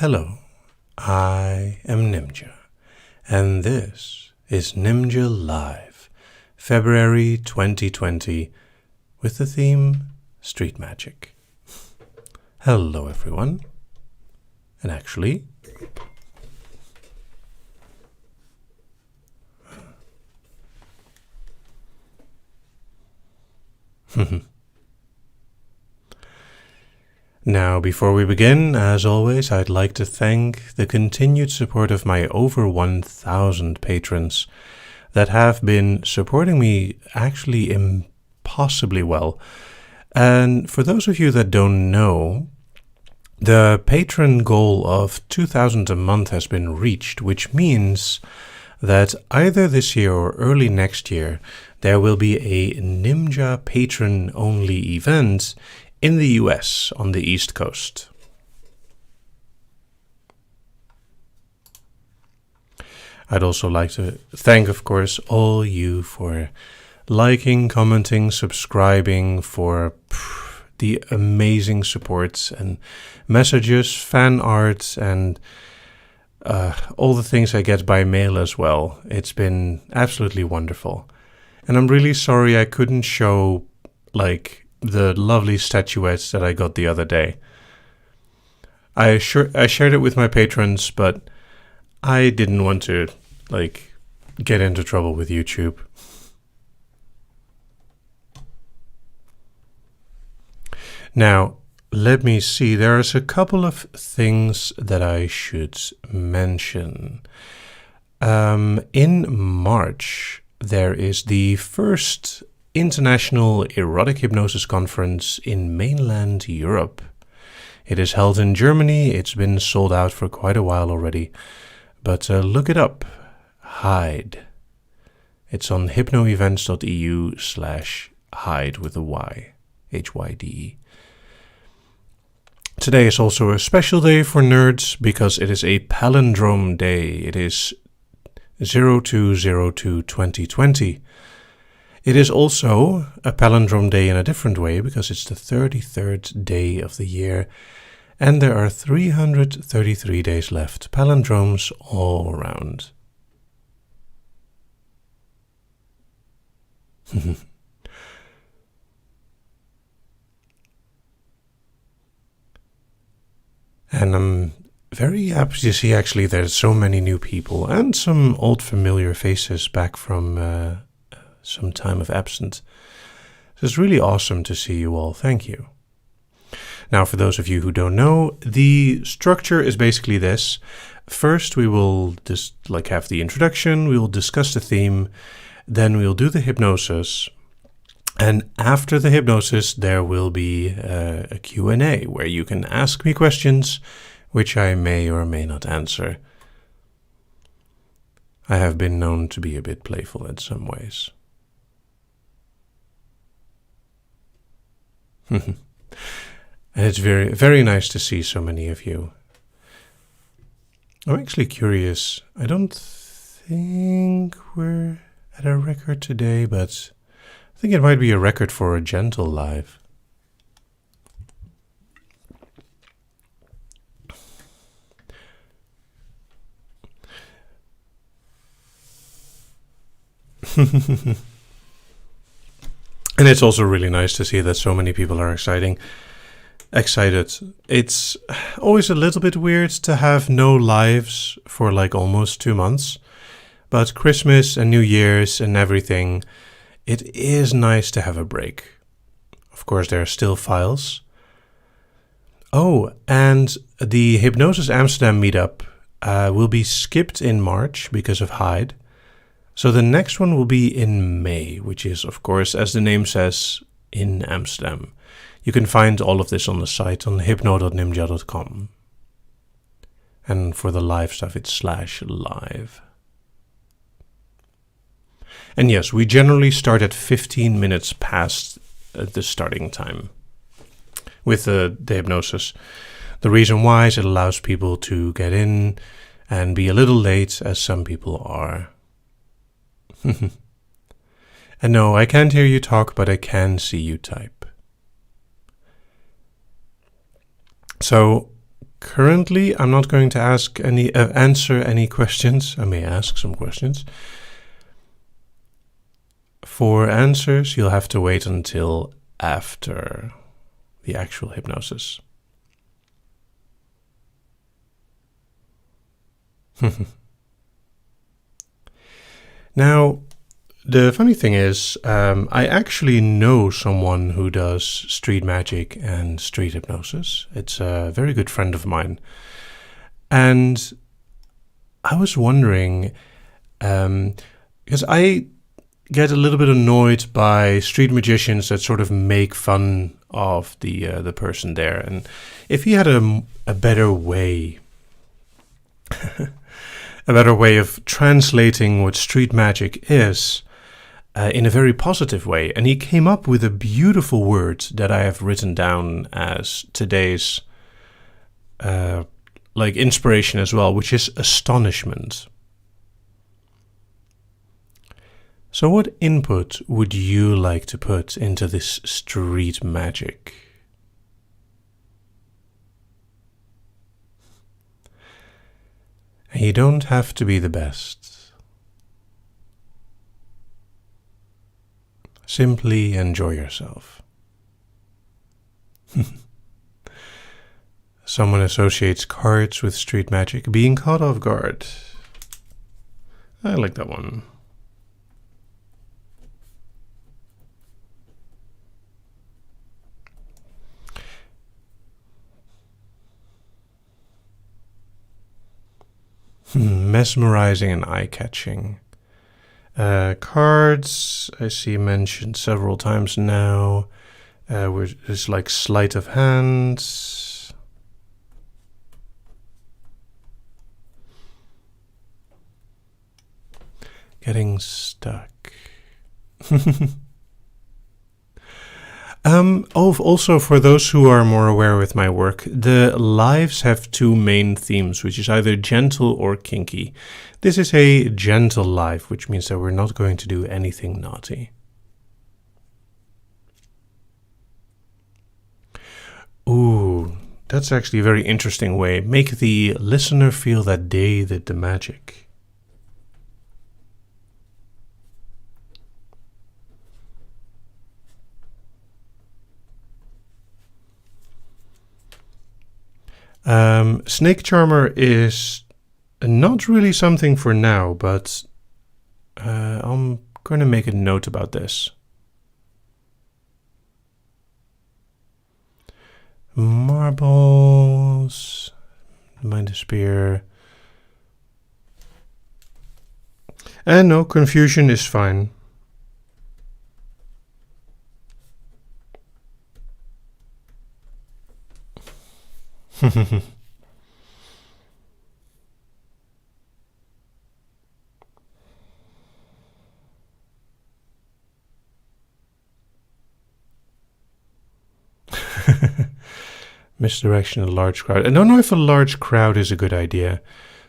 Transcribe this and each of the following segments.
Hello, I am Nimja, and this is Nimja Live, February 2020, with the theme Street Magic. Hello everyone, and actually, Now, before we begin, as always, I'd like to thank the continued support of my over 1,000 patrons that have been supporting me actually impossibly well. And for those of you that don't know, the patron goal of 2,000 a month has been reached, which means that either this year or early next year, there will be a Nimja patron-only event in the US on the East Coast. I'd also like to thank, of course, all you for liking, commenting, subscribing, for the amazing supports and messages, fan art, and all the things I get by mail as well. It's been absolutely wonderful. And I'm really sorry I couldn't show, the lovely statuettes that I got the other day. I shared it with my patrons, but I didn't want to, get into trouble with YouTube. Now, let me see. There's a couple of things that I should mention. In March, there is the first International Erotic Hypnosis Conference in mainland Europe. It is held in Germany. It's been sold out for quite a while already. But look it up. Hyde. It's on hypnoevents.eu/Hyde with a Y. Hyde. Today is also a special day for nerds because it is a palindrome day. It is 02/02/2020. It is also a palindrome day in a different way because it's the 33rd day of the year and there are 333 days left. Palindromes all around. And I'm very happy to see actually there's so many new people and some old familiar faces back from some time of absence. So it's really awesome to see you all. Thank you. Now, for those of you who don't know, the structure is basically this. First, we will just have the introduction. We will discuss the theme. Then we'll do the hypnosis. And after the hypnosis, there will be a Q&A where you can ask me questions, which I may or may not answer. I have been known to be a bit playful in some ways. And it's very, very nice to see so many of you. I'm actually curious. I don't think we're at a record today, but I think it might be a record for a gentle live. And it's also really nice to see that so many people are excited. It's always a little bit weird to have no lives for almost 2 months. But Christmas and New Year's and everything, it is nice to have a break. Of course, there are still files. Oh, and the Hypnosis Amsterdam meetup will be skipped in March because of Hyde. So the next one will be in May, which is, of course, as the name says, in Amsterdam. You can find all of this on the site on hypno.nimja.com. And for the live stuff, it's /live. And yes, we generally start at 15 minutes past the starting time with the hypnosis. The reason why is it allows people to get in and be a little late, as some people are. And no, I can't hear you talk, but I can see you type. So Currently, I'm not going to answer any questions. I may ask some questions. For answers, you'll have to wait until after the actual hypnosis. Now, the funny thing is, I actually know someone who does street magic and street hypnosis. It's a very good friend of mine. And I was wondering, because I get a little bit annoyed by street magicians that sort of make fun of the person there. And if he had a better way, a better way of translating what street magic is in a very positive way, and he came up with a beautiful word that I have written down as today's inspiration as well, which is astonishment. So what input would you like to put into this street magic? And you don't have to be the best. Simply enjoy yourself. Someone associates cards with street magic, being caught off guard. I like that one. Mesmerizing and eye-catching. Cards, I see mentioned several times now. It's like sleight of hand. Getting stuck. Also, for those who are more aware with my work, the lives have two main themes, which is either gentle or kinky. This is a gentle life, which means that we're not going to do anything naughty. Ooh, that's actually a very interesting way. Make the listener feel that they did the magic. Snake Charmer is not really something for now, but I'm going to make a note about this. Marbles, Mind a Spear. And no, confusion is fine. Misdirection, a large crowd. I don't know if a large crowd is a good idea.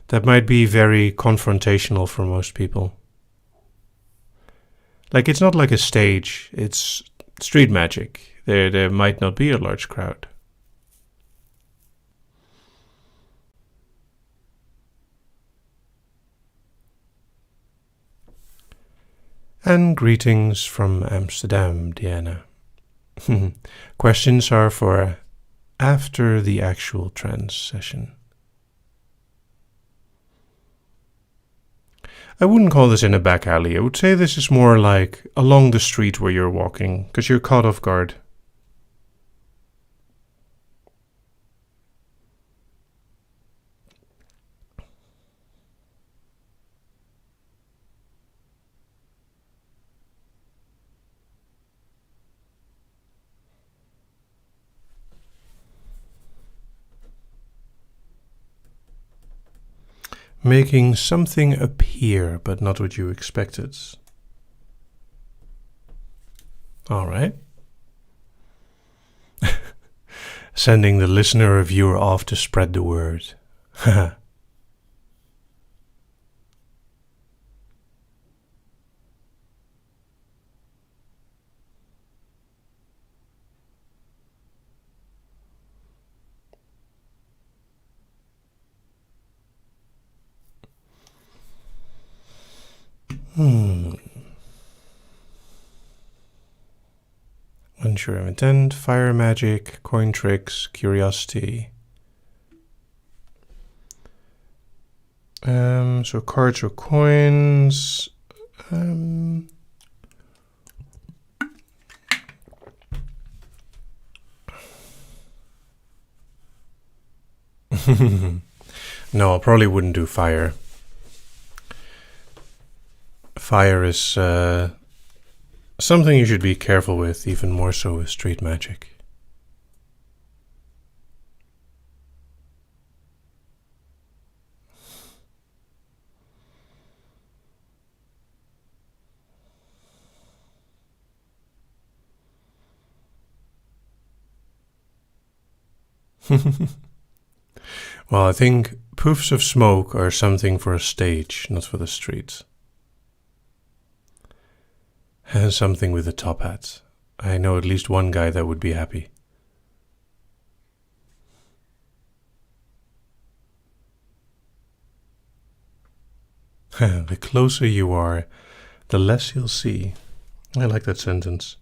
That might be very confrontational for most people. Like, it's not like a stage. It's street magic. There might not be a large crowd. And greetings from Amsterdam, Diana. Questions are for after the actual trance session. I wouldn't call this in a back alley. I would say this is more like along the street where you're walking, because you're caught off guard. Making something appear, but not what you expected. All right. Sending the listener or viewer off to spread the word. Unsure of intent, fire magic, coin tricks, curiosity. So cards or coins. No, I probably wouldn't do fire. Fire is something you should be careful with, even more so with street magic. Well, I think puffs of smoke are something for a stage, not for the streets. And something with a top hat. I know at least one guy that would be happy. The closer you are, the less you'll see. I like that sentence.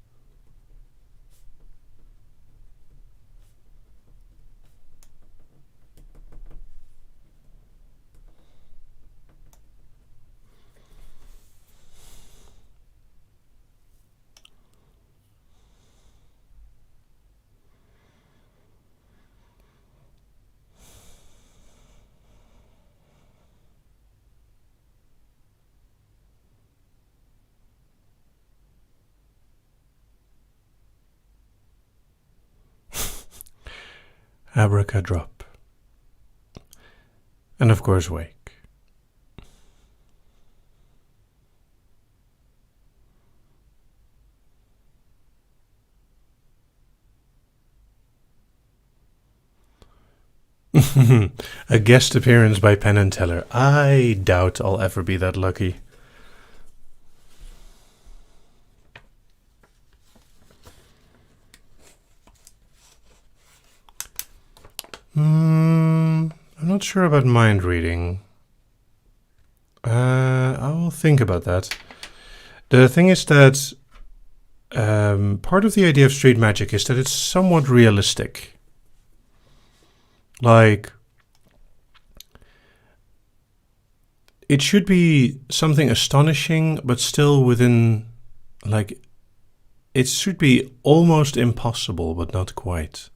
Abracadrop. And of course, wake. A guest appearance by Penn and Teller. I doubt I'll ever be that lucky. I'm not sure about mind reading. I will think about that. The thing is that part of the idea of street magic is that it's somewhat realistic. Like, it should be something astonishing, but still within, like, it should be almost impossible, but not quite.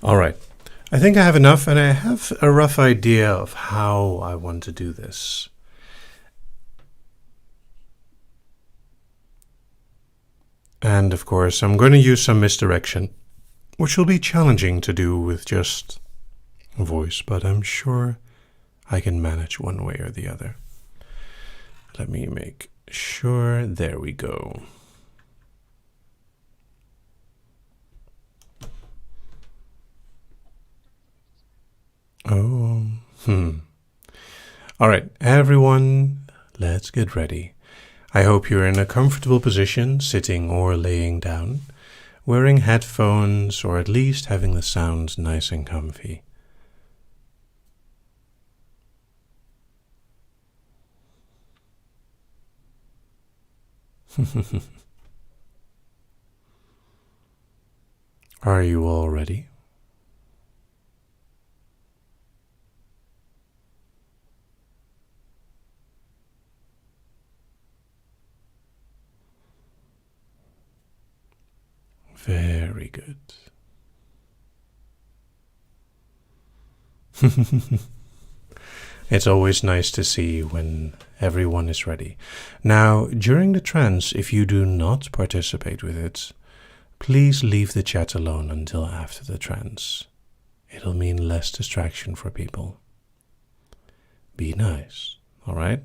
All right. I think I have enough, and I have a rough idea of how I want to do this. And of course, I'm going to use some misdirection, which will be challenging to do with just voice, but I'm sure I can manage one way or the other. Let me make sure. There we go. Oh, All right, everyone, let's get ready. I hope you're in a comfortable position, sitting or laying down, wearing headphones, or at least having the sound nice and comfy. Are you all ready? Very good. It's always nice to see when everyone is ready. Now, during the trance, if you do not participate with it, please leave the chat alone until after the trance. It'll mean less distraction for people. Be nice, all right?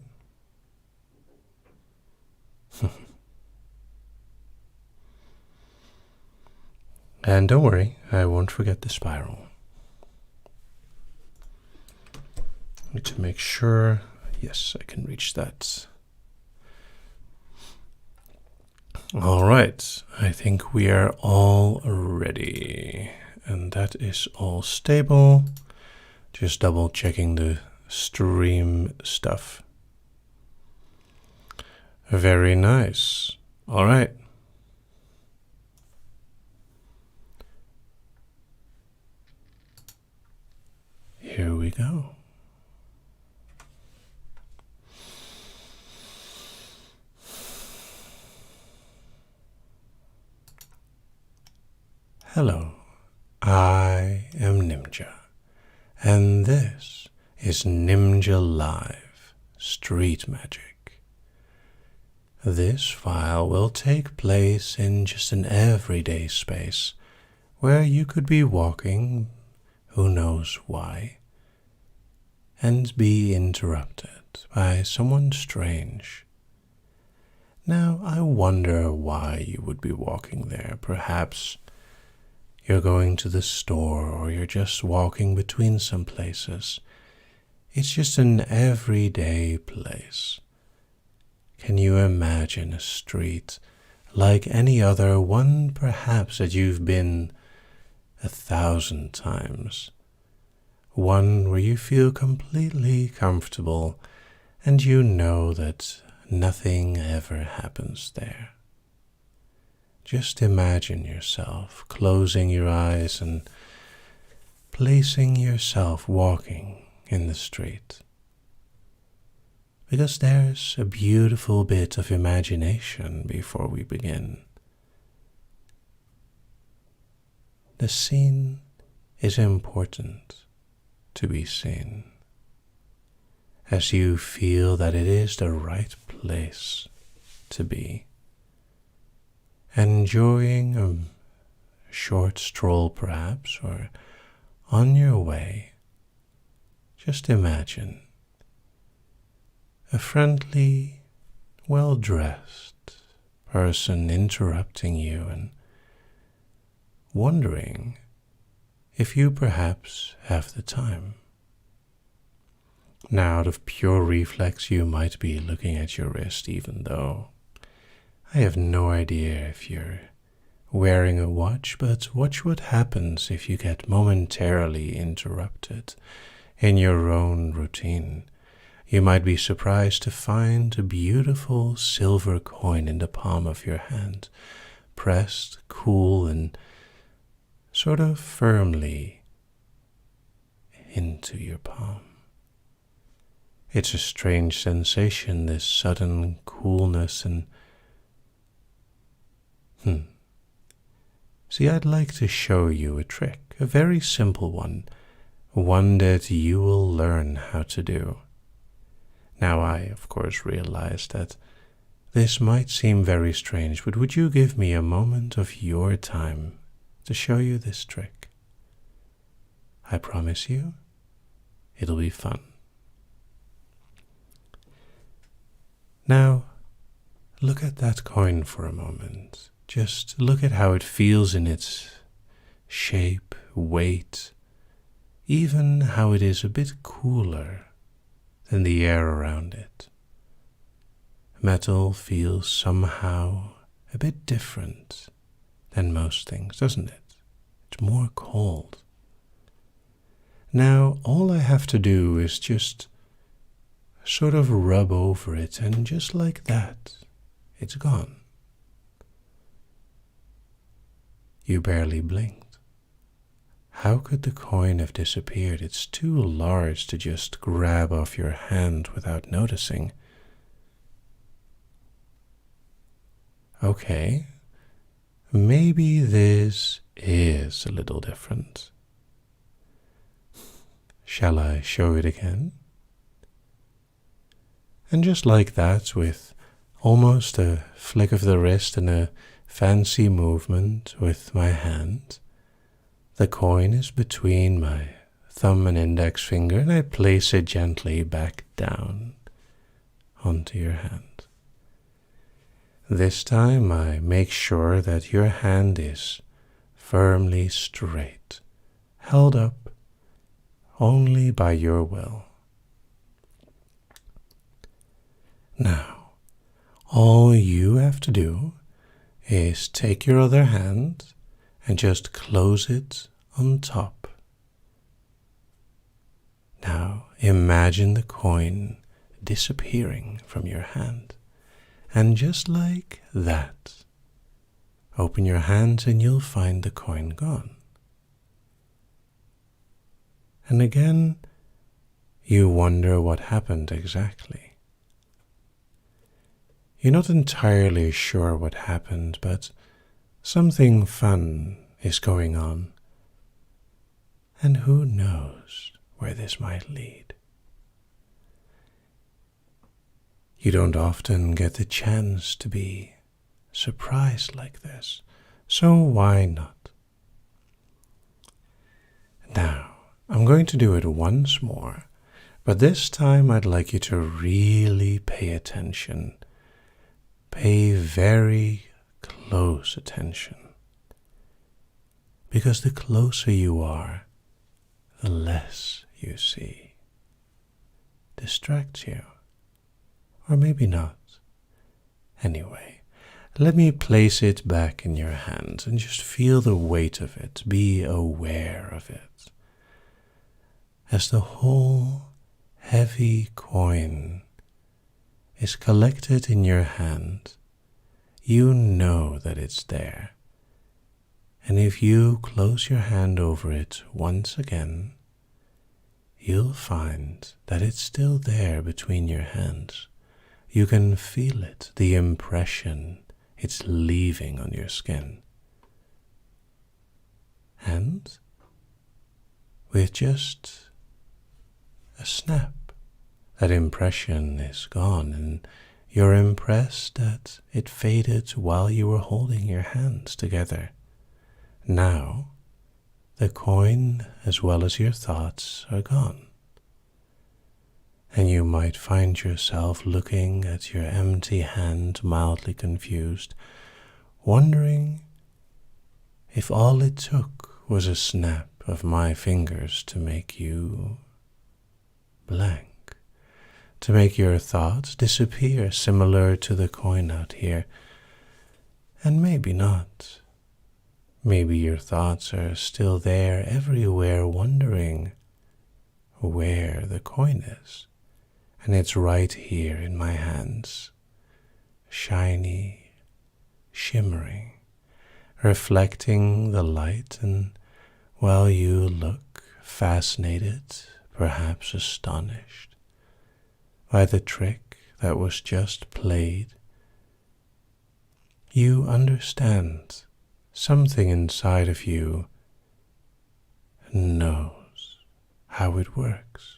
And don't worry, I won't forget the spiral. Need to make sure, yes, I can reach that. All right, I think we are all ready. And that is all stable. Just double checking the stream stuff. Very nice. All right. Here we go. Hello, I am Nimja, and this is Nimja Live Street Magic. This file will take place in just an everyday space where you could be walking, who knows why, and be interrupted by someone strange. Now, I wonder why you would be walking there. Perhaps you're going to the store, or you're just walking between some places. It's just an everyday place. Can you imagine a street like any other, one perhaps that you've been 1,000 times? One where you feel completely comfortable and you know that nothing ever happens there. Just imagine yourself closing your eyes and placing yourself walking in the street. Because there's a beautiful bit of imagination before we begin. The scene is important to be seen, as you feel that it is the right place to be. Enjoying a short stroll perhaps, or on your way, just imagine a friendly, well-dressed person interrupting you and wondering if you perhaps have the time. Now, out of pure reflex, you might be looking at your wrist, even though I have no idea if you're wearing a watch, but watch what happens if you get momentarily interrupted in your own routine. You might be surprised to find a beautiful silver coin in the palm of your hand, pressed cool and sort of firmly into your palm. It's a strange sensation, this sudden coolness and See, I'd like to show you a trick, a very simple one that you will learn how to do. Now, I, of course, realize that this might seem very strange, but would you give me a moment of your time to show you this trick? I promise you, it'll be fun. Now, look at that coin for a moment. Just look at how it feels in its shape, weight, even how it is a bit cooler than the air around it. Metal feels somehow a bit different than most things, doesn't it? It's more cold. Now, all I have to do is just sort of rub over it, and just like that, it's gone. You barely blinked. How could the coin have disappeared? It's too large to just grab off your hand without noticing. Okay, maybe this is a little different. Shall I show it again? And just like that, with almost a flick of the wrist and a fancy movement with my hand, the coin is between my thumb and index finger, and I place it gently back down onto your hand. This time I make sure that your hand is firmly straight, held up only by your will. Now, all you have to do is take your other hand and just close it on top. Now imagine the coin disappearing from your hand. And just like that, open your hand and you'll find the coin gone. And again, you wonder what happened exactly. You're not entirely sure what happened, but something fun is going on. And who knows where this might lead. You don't often get the chance to be surprised like this, so why not? Now, I'm going to do it once more, but this time I'd like you to really pay attention. Pay very close attention. Because the closer you are, the less you see. Distracts you. Or maybe not. Anyway, let me place it back in your hands and just feel the weight of it. Be aware of it. As the whole heavy coin is collected in your hand, you know that it's there. And if you close your hand over it once again, you'll find that it's still there between your hands. You can feel it, the impression it's leaving on your skin. And with just a snap, that impression is gone, and you're impressed that it faded while you were holding your hands together. Now, the coin as well as your thoughts are gone. And you might find yourself looking at your empty hand mildly confused, wondering if all it took was a snap of my fingers to make you blank, to make your thoughts disappear similar to the coin out here. And maybe not. Maybe your thoughts are still there everywhere, wondering where the coin is. And it's right here in my hands, shiny, shimmering, reflecting the light, and while you look fascinated, perhaps astonished, by the trick that was just played, you understand something inside of you knows how it works.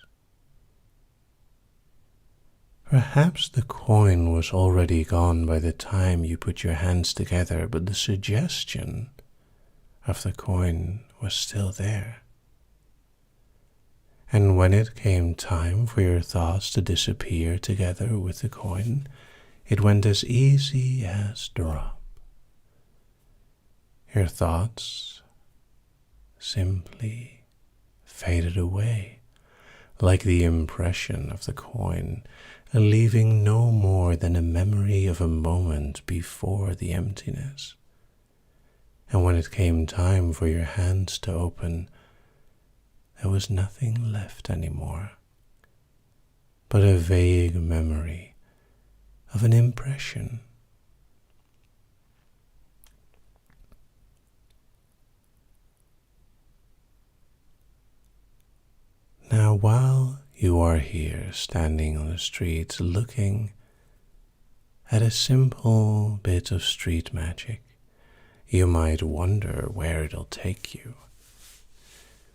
Perhaps the coin was already gone by the time you put your hands together, but the suggestion of the coin was still there. And when it came time for your thoughts to disappear together with the coin, it went as easy as drop. Your thoughts simply faded away, like the impression of the coin, leaving no more than a memory of a moment before the emptiness. And when it came time for your hands to open, there was nothing left anymore, but a vague memory of an impression. Now, while you are here standing on the street looking at a simple bit of street magic, you might wonder where it'll take you.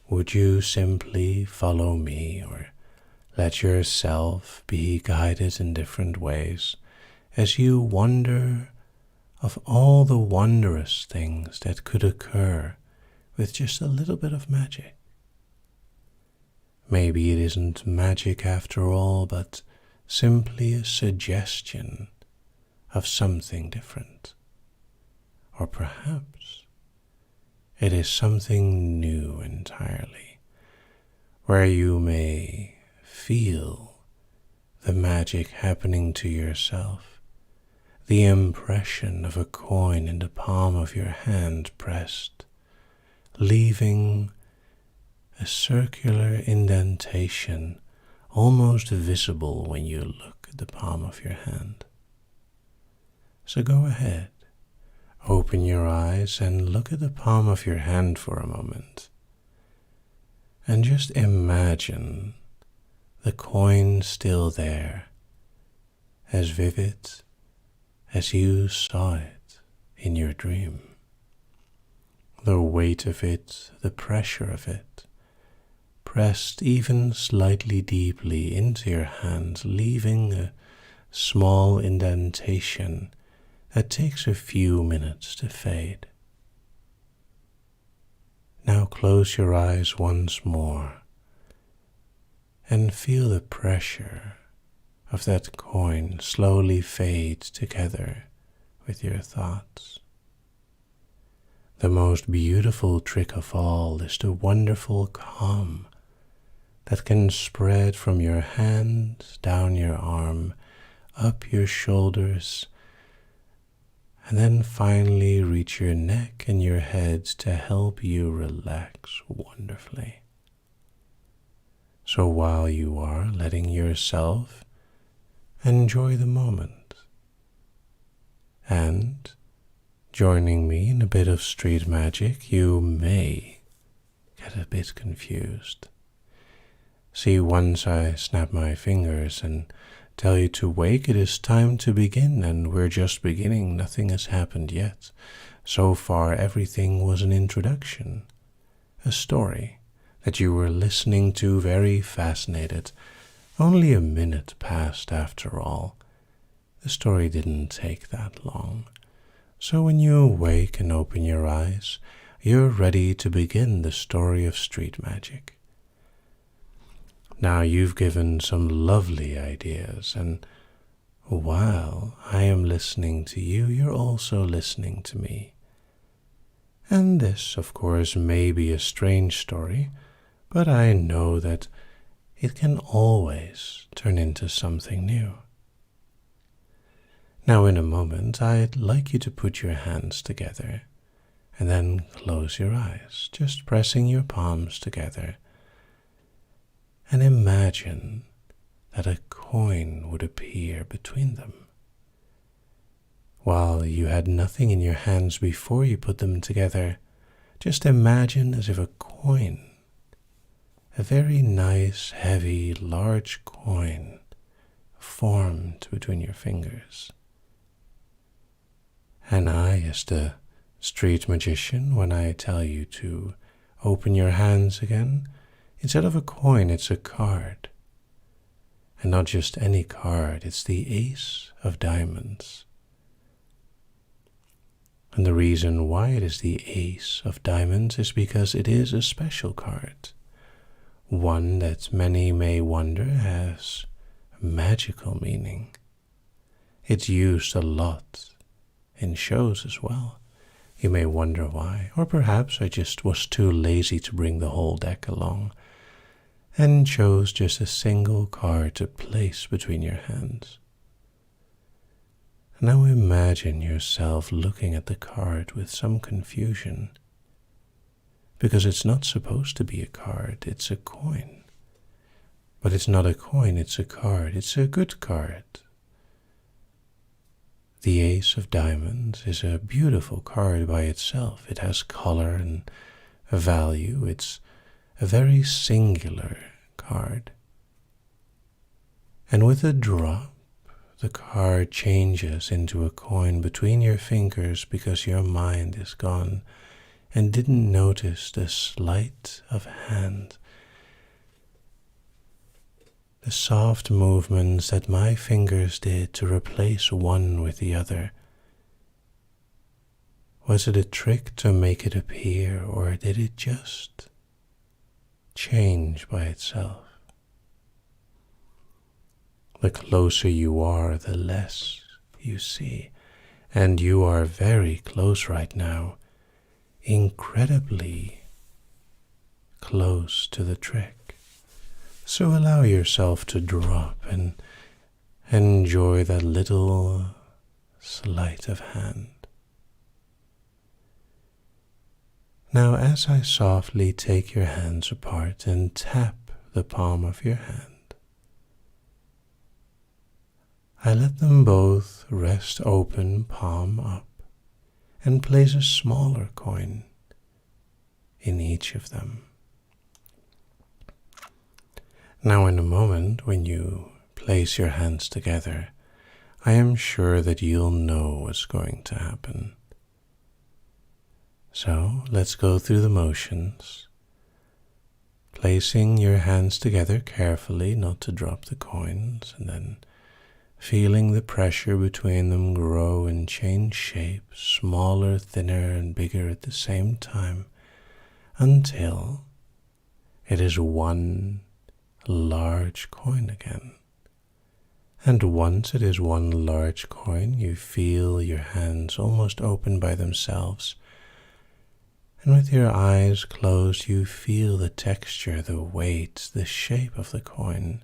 Would you simply follow me, or let yourself be guided in different ways as you wonder of all the wondrous things that could occur with just a little bit of magic? Maybe it isn't magic after all, but simply a suggestion of something different. Or perhaps it is something new entirely, where you may feel the magic happening to yourself, the impression of a coin in the palm of your hand pressed, leaving a circular indentation almost visible when you look at the palm of your hand. So go ahead, open your eyes and look at the palm of your hand for a moment. And just imagine the coin still there, as vivid as you saw it in your dream. The weight of it, the pressure of it, pressed even slightly deeply into your hand, leaving a small indentation that takes a few minutes to fade. Now close your eyes once more and feel the pressure of that coin slowly fade together with your thoughts. The most beautiful trick of all is the wonderful calm that can spread from your hand, down your arm, up your shoulders, and then finally reach your neck and your head to help you relax wonderfully. So while you are letting yourself enjoy the moment and joining me in a bit of street magic, you may get a bit confused. See, once I snap my fingers and tell you to wake, it is time to begin, and we're just beginning. Nothing has happened yet. So far, everything was an introduction, a story that you were listening to, very fascinated. Only a minute passed after all. The story didn't take that long. So when you awake and open your eyes, you're ready to begin the story of street magic. Now you've given some lovely ideas, and while I am listening to you, you're also listening to me. And this, of course, may be a strange story, but I know that it can always turn into something new. Now in a moment, I'd like you to put your hands together and then close your eyes, just pressing your palms together. And imagine that a coin would appear between them. While you had nothing in your hands before you put them together, just imagine as if a coin, a very nice, heavy, large coin, formed between your fingers. And I, as the street magician, when I tell you to open your hands again, instead of a coin, it's a card. And not just any card, it's the Ace of Diamonds. And the reason why it is the Ace of Diamonds is because it is a special card. One that many may wonder has magical meaning. It's used a lot in shows as well. You may wonder why, or perhaps I just was too lazy to bring the whole deck along and chose just a single card to place between your hands. Now imagine yourself looking at the card with some confusion, because it's not supposed to be a card, it's a coin. But it's not a coin, it's a card, it's a good card. The Ace of Diamonds is a beautiful card by itself. It has color and value. It's a very singular card. And with a drop, the card changes into a coin between your fingers because your mind is gone and didn't notice the sleight of hand, the soft movements that my fingers did to replace one with the other. Was it a trick to make it appear, or did it just change by itself? The closer you are, the less you see, and you are very close right now, incredibly close to the trick. So allow yourself to drop and enjoy that little sleight of hand. Now, as I softly take your hands apart and tap the palm of your hand, I let them both rest open, palm up, and place a smaller coin in each of them. Now, in a moment, when you place your hands together, I am sure that you'll know what's going to happen. So let's go through the motions, placing your hands together carefully, not to drop the coins, and then feeling the pressure between them grow and change shape, smaller, thinner, and bigger at the same time, until it is one large coin again. And once it is one large coin, you feel your hands almost open by themselves. And with your eyes closed, you feel the texture, the weight, the shape of the coin.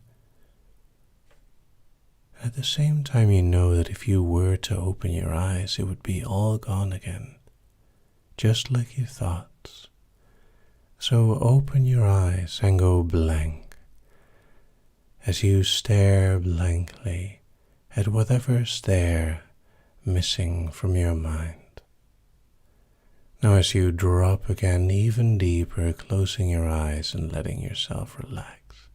At the same time, you know that if you were to open your eyes, it would be all gone again, just like you thought. So open your eyes and go blank as you stare blankly at whatever's there missing from your mind. Now as you drop again even deeper, closing your eyes and letting yourself relax,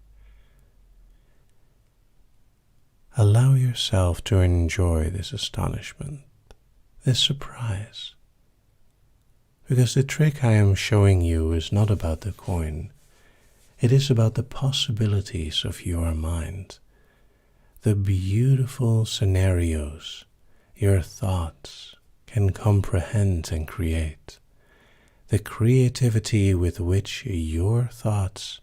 allow yourself to enjoy this astonishment, this surprise. Because the trick I am showing you is not about the coin. It is about the possibilities of your mind, the beautiful scenarios your thoughts can comprehend and create, the creativity with which your thoughts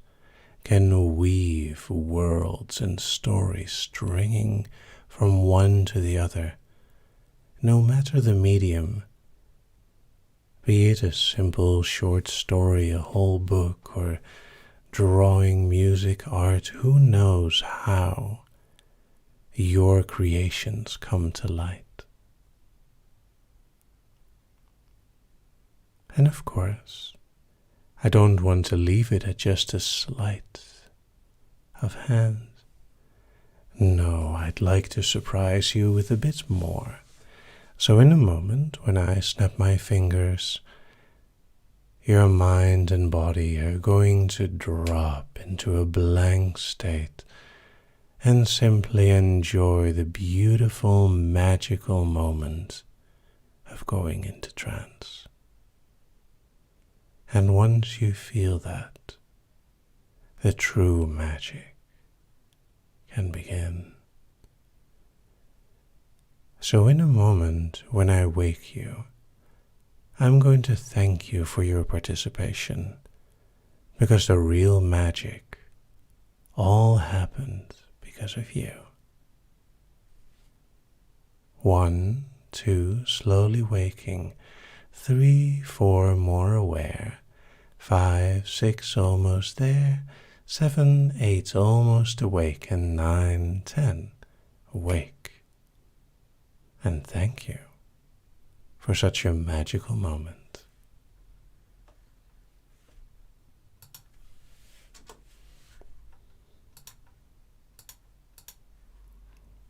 can weave worlds and stories stringing from one to the other, no matter the medium, be it a simple short story, a whole book, or drawing, music, art. Who knows how your creations come to light? And of course, I don't want to leave it at just a sleight of hand. No, I'd like to surprise you with a bit more. So in a moment, when I snap my fingers, your mind and body are going to drop into a blank state and simply enjoy the beautiful, magical moment of going into trance. And once you feel that, the true magic can begin. So in a moment, when I wake you, I'm going to thank you for your participation, because the real magic all happened because of you. 1, 2, slowly waking. 3, 4, more aware. 5, 6, almost there. 7, 8, almost awake. And 9, 10, awake. And thank you for such a magical moment.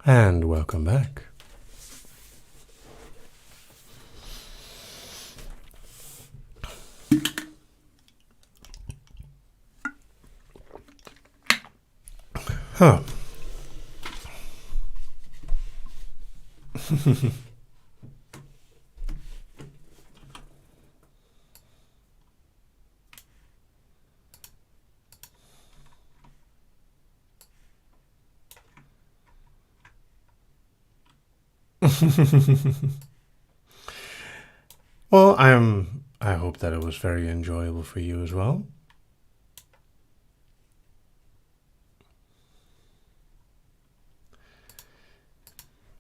And welcome back. Huh. Well, I hope that it was very enjoyable for you as well.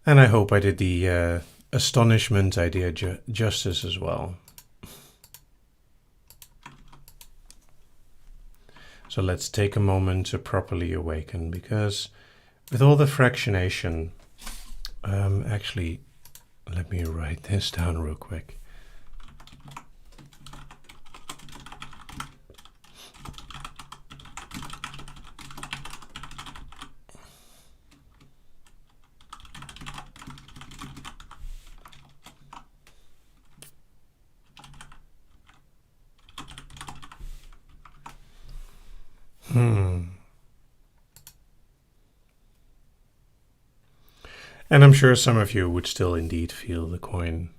And I hope I did the astonishment idea justice as well. So let's take a moment to properly awaken, because with all the fractionation, actually, Let me write this down real quick. And I'm sure some of you would still indeed feel the coin.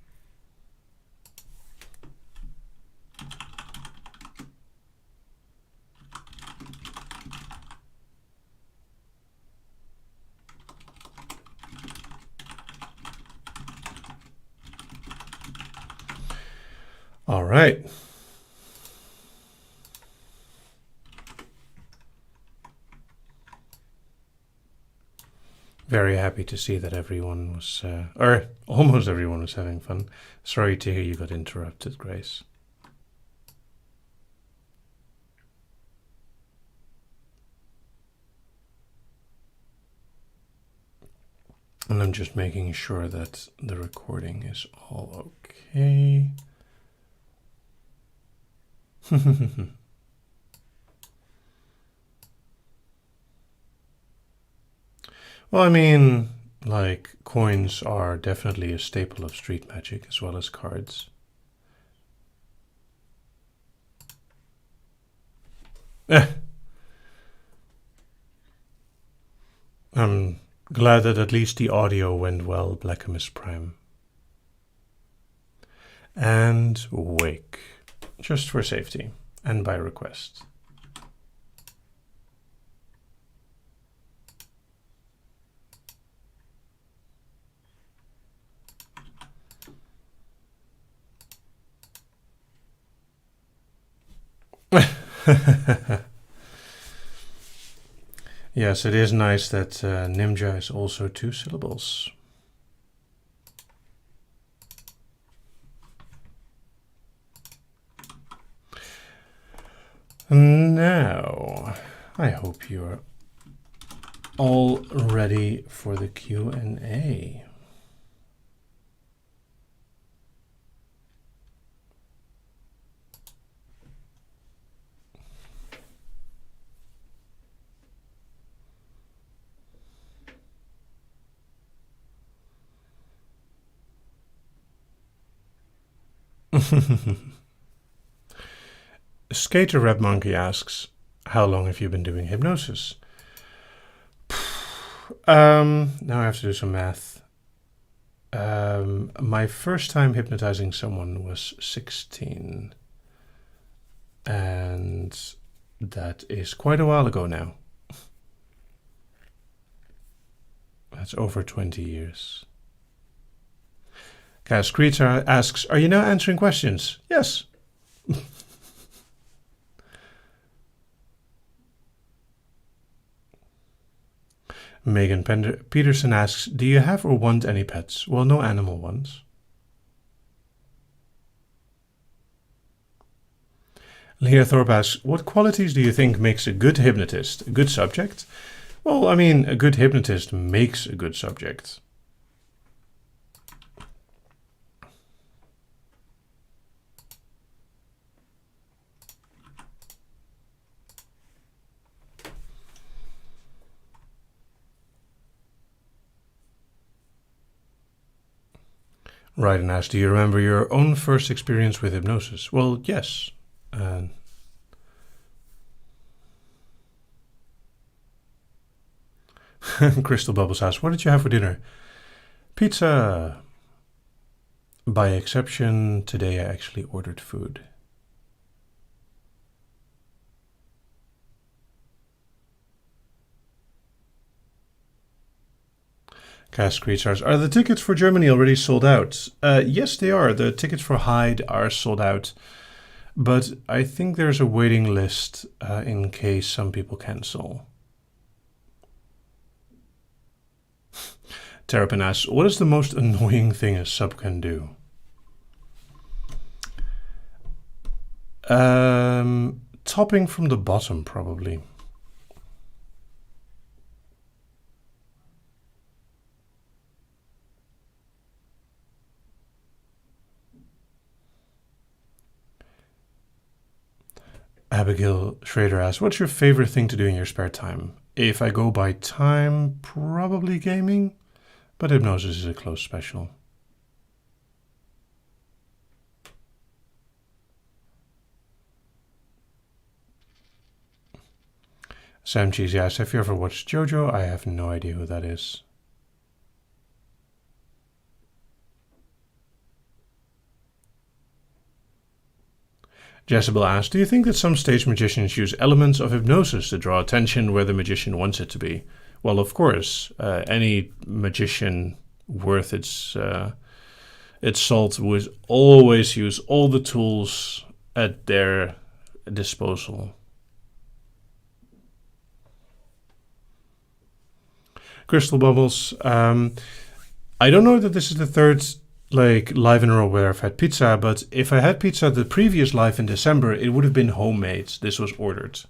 All right. Very happy to see that everyone was, or almost everyone was having fun. Sorry to hear you got interrupted, Grace. And I'm just making sure that the recording is all okay. Well, I mean, like, coins are definitely a staple of street magic as well as cards. I'm glad that at least the audio went well, Blackamus Prime. And wake, just for safety and by request. Yes, it is nice that Nimja is also 2 syllables. Now, I hope you're all ready for the Q&A. Skater Red Monkey asks, how long have you been doing hypnosis? Now I have to do some math. My first time hypnotizing someone was 16. And that is quite a while ago now. That's over 20 years. Chaos Creature asks, are you now answering questions? Yes. Megan Peterson asks, do you have or want any pets? Well, no animal ones. Leah Thorpe asks, what qualities do you think makes a good hypnotist? A good subject? Well, I mean, a good hypnotist makes a good subject. Right, and asks, do you remember your own first experience with hypnosis? Well, yes. Crystal Bubbles asks, what did you have for dinner? Pizza. By exception, today I actually ordered food. Cast Creatures, are the tickets for Germany already sold out? Yes, they are. The tickets for Hyde are sold out. But I think there's a waiting list in case some people cancel. Terrapin asks, what is the most annoying thing a sub can do? Topping from the bottom, probably. Abigail Schrader asks, what's your favorite thing to do in your spare time? If I go by time, probably gaming, but hypnosis is a close special. Sam Cheesy asks, have you ever watched JoJo? I have no idea who that is. Jezebel asks, do you think that some stage magicians use elements of hypnosis to draw attention where the magician wants it to be? Well, of course, any magician worth its salt would always use all the tools at their disposal. Crystal Bubbles, I don't know that this is the third live in a row where I've had pizza, but if I had pizza the previous live in December, it would have been homemade. This was ordered.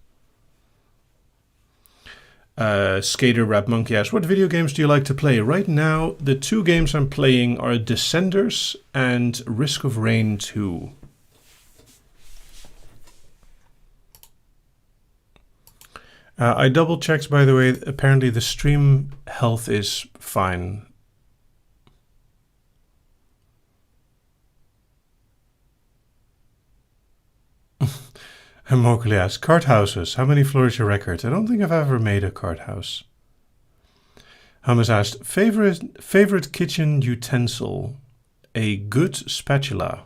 Skater Rap Monkey asks, what video games do you like to play? Right now, the two games I'm playing are Descenders and Risk of Rain 2. I double checked, by the way, apparently the stream health is fine. And Mowgli asks, cart houses, how many flourish your record? I don't think I've ever made a cart house. Hummus asked, favorite kitchen utensil? A good spatula.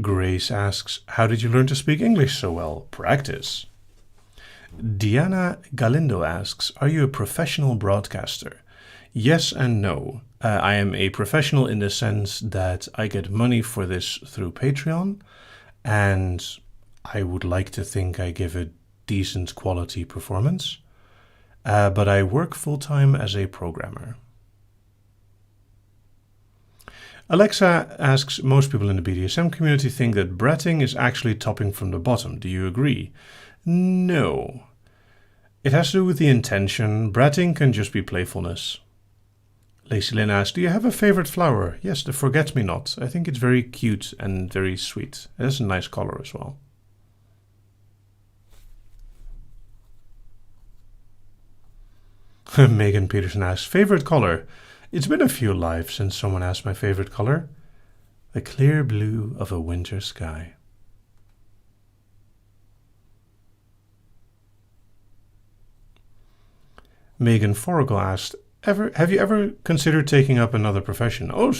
Grace asks, how did you learn to speak English so well? Practice. Diana Galindo asks, are you a professional broadcaster? Yes and no. I am a professional in the sense that I get money for this through Patreon, and I would like to think I give a decent quality performance, but I work full-time as a programmer. Alexa asks, most people in the BDSM community think that bratting is actually topping from the bottom. Do you agree? No. It has to do with the intention. Bratting can just be playfulness. Lacey Lynn asks, do you have a favorite flower? Yes, the forget-me-not. I think it's very cute and very sweet. It has a nice color as well. Megan Peterson asks, favorite color? It's been a few lives since someone asked my favorite color. The clear blue of a winter sky. Megan Foracle asked, have you ever considered taking up another profession? Oh,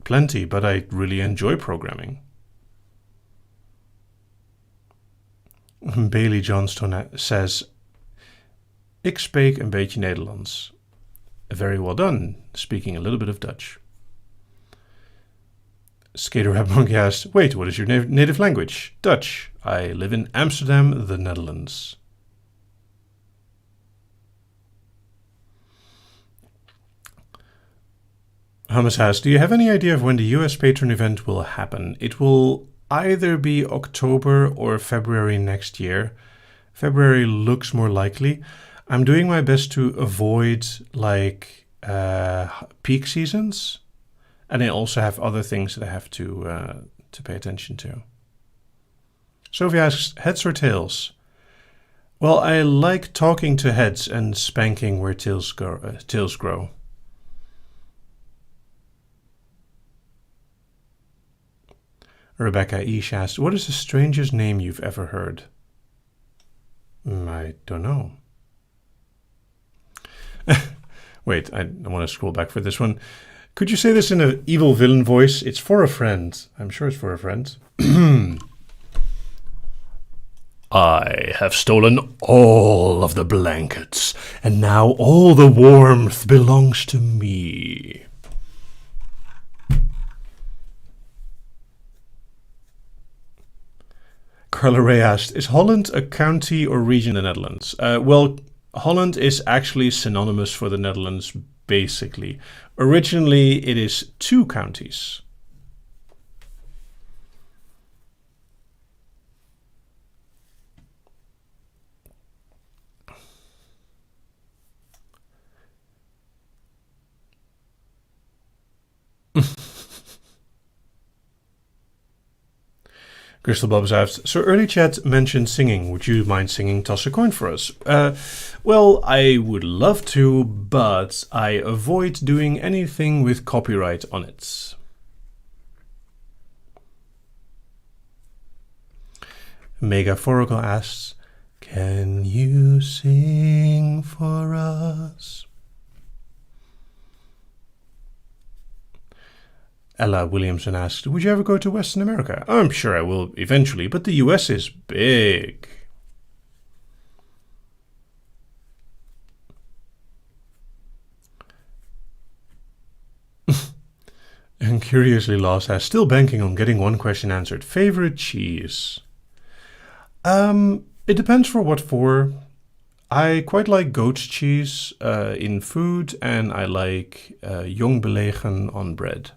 plenty, but I really enjoy programming. Bailey Johnstone says, ik spreek een beetje Nederlands. Very well done, speaking a little bit of Dutch. Skater Rap Monkey asked, wait, what is your native language? Dutch. I live in Amsterdam, the Netherlands. Hummus asks, do you have any idea of when the US Patreon event will happen? It will either be October or February next year. February looks more likely. I'm doing my best to avoid peak seasons, and I also have other things that I have to pay attention to. Sophie asks, heads or tails? Well, I like talking to heads and spanking where tails grow. Rebecca Ish asked, what is the strangest name you've ever heard? I don't know. Wait, I want to scroll back for this one. Could you say this in an evil villain voice? It's for a friend. I'm sure it's for a friend. I have stolen all of the blankets, and now all the warmth belongs to me. Carla Ray asked, is Holland a county or region in the Netherlands? Well, Holland is actually synonymous for the Netherlands, basically. Originally, it is 2 counties. Crystal Bubbles asked, so early chat mentioned singing. Would you mind singing Toss a Coin for us? Well, I would love to, but I avoid doing anything with copyright on it. Megaphorical asks, can you sing for us? Ella Williamson asked, would you ever go to Western America? I'm sure I will eventually, but the US is big. And Curiously Lost asks, still banking on getting one question answered. Favorite cheese? It depends for what for. I quite like goat cheese in food, and I like jong belegen on bread.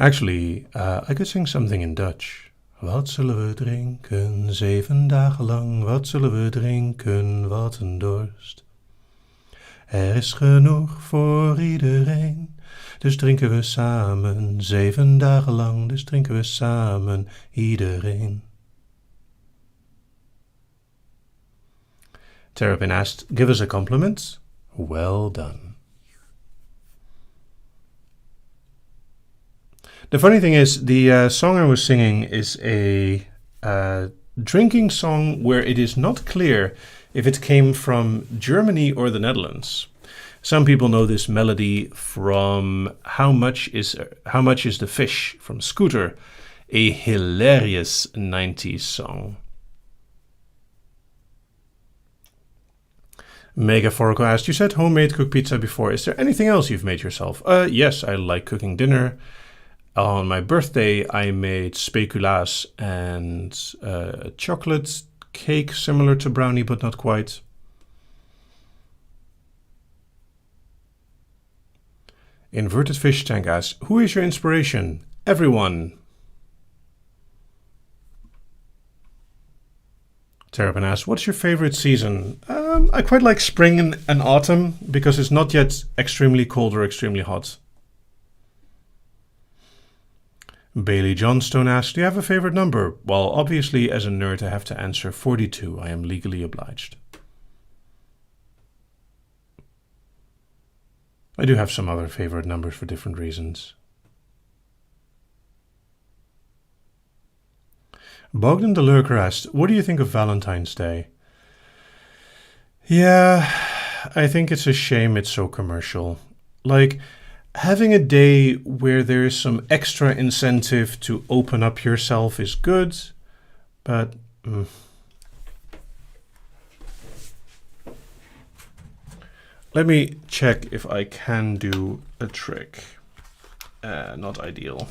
Actually, I could sing something in Dutch. Wat zullen we drinken 7 dagen lang? Wat zullen we drinken? Wat een dorst. Er is genoeg voor iedereen. Dus drinken we samen 7 dagen lang. Dus drinken we samen iedereen. Terrapin asked, give us a compliment. Well done. The funny thing is, the song I was singing is a drinking song where it is not clear if it came from Germany or the Netherlands. Some people know this melody from How Much Is the Fish from Scooter, a hilarious 90s song. Megaphorical asked, you said homemade cooked pizza before. Is there anything else you've made yourself? Yes, I like cooking dinner. On my birthday, I made speculaas and a chocolate cake similar to brownie, but not quite. Inverted Fish Tank asks, who is your inspiration? Everyone. Terrapin asks, what's your favorite season? I quite like spring and autumn because it's not yet extremely cold or extremely hot. Bailey Johnstone asks, do you have a favorite number? Well, obviously, as a nerd, I have to answer 42. I am legally obliged. I do have some other favorite numbers for different reasons. Bogdan the Lurker asked, what do you think of Valentine's Day? Yeah, I think it's a shame it's so commercial. Like, having a day where there is some extra incentive to open up yourself is good, but let me check if I can do a trick. Not ideal.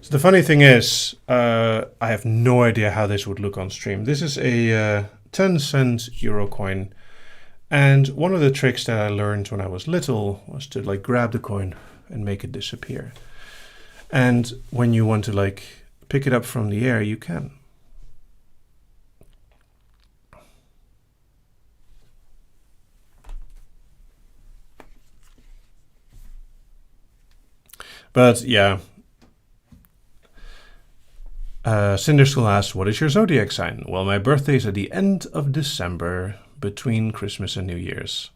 So the funny thing is, I have no idea how this would look on stream. This is a 10-cent euro coin. And one of the tricks that I learned when I was little was to like grab the coin and make it disappear. And when you want to like pick it up from the air, you can. But yeah. Cinderskull asks, what is your zodiac sign? Well, my birthday is at the end of December, between Christmas and New Year's.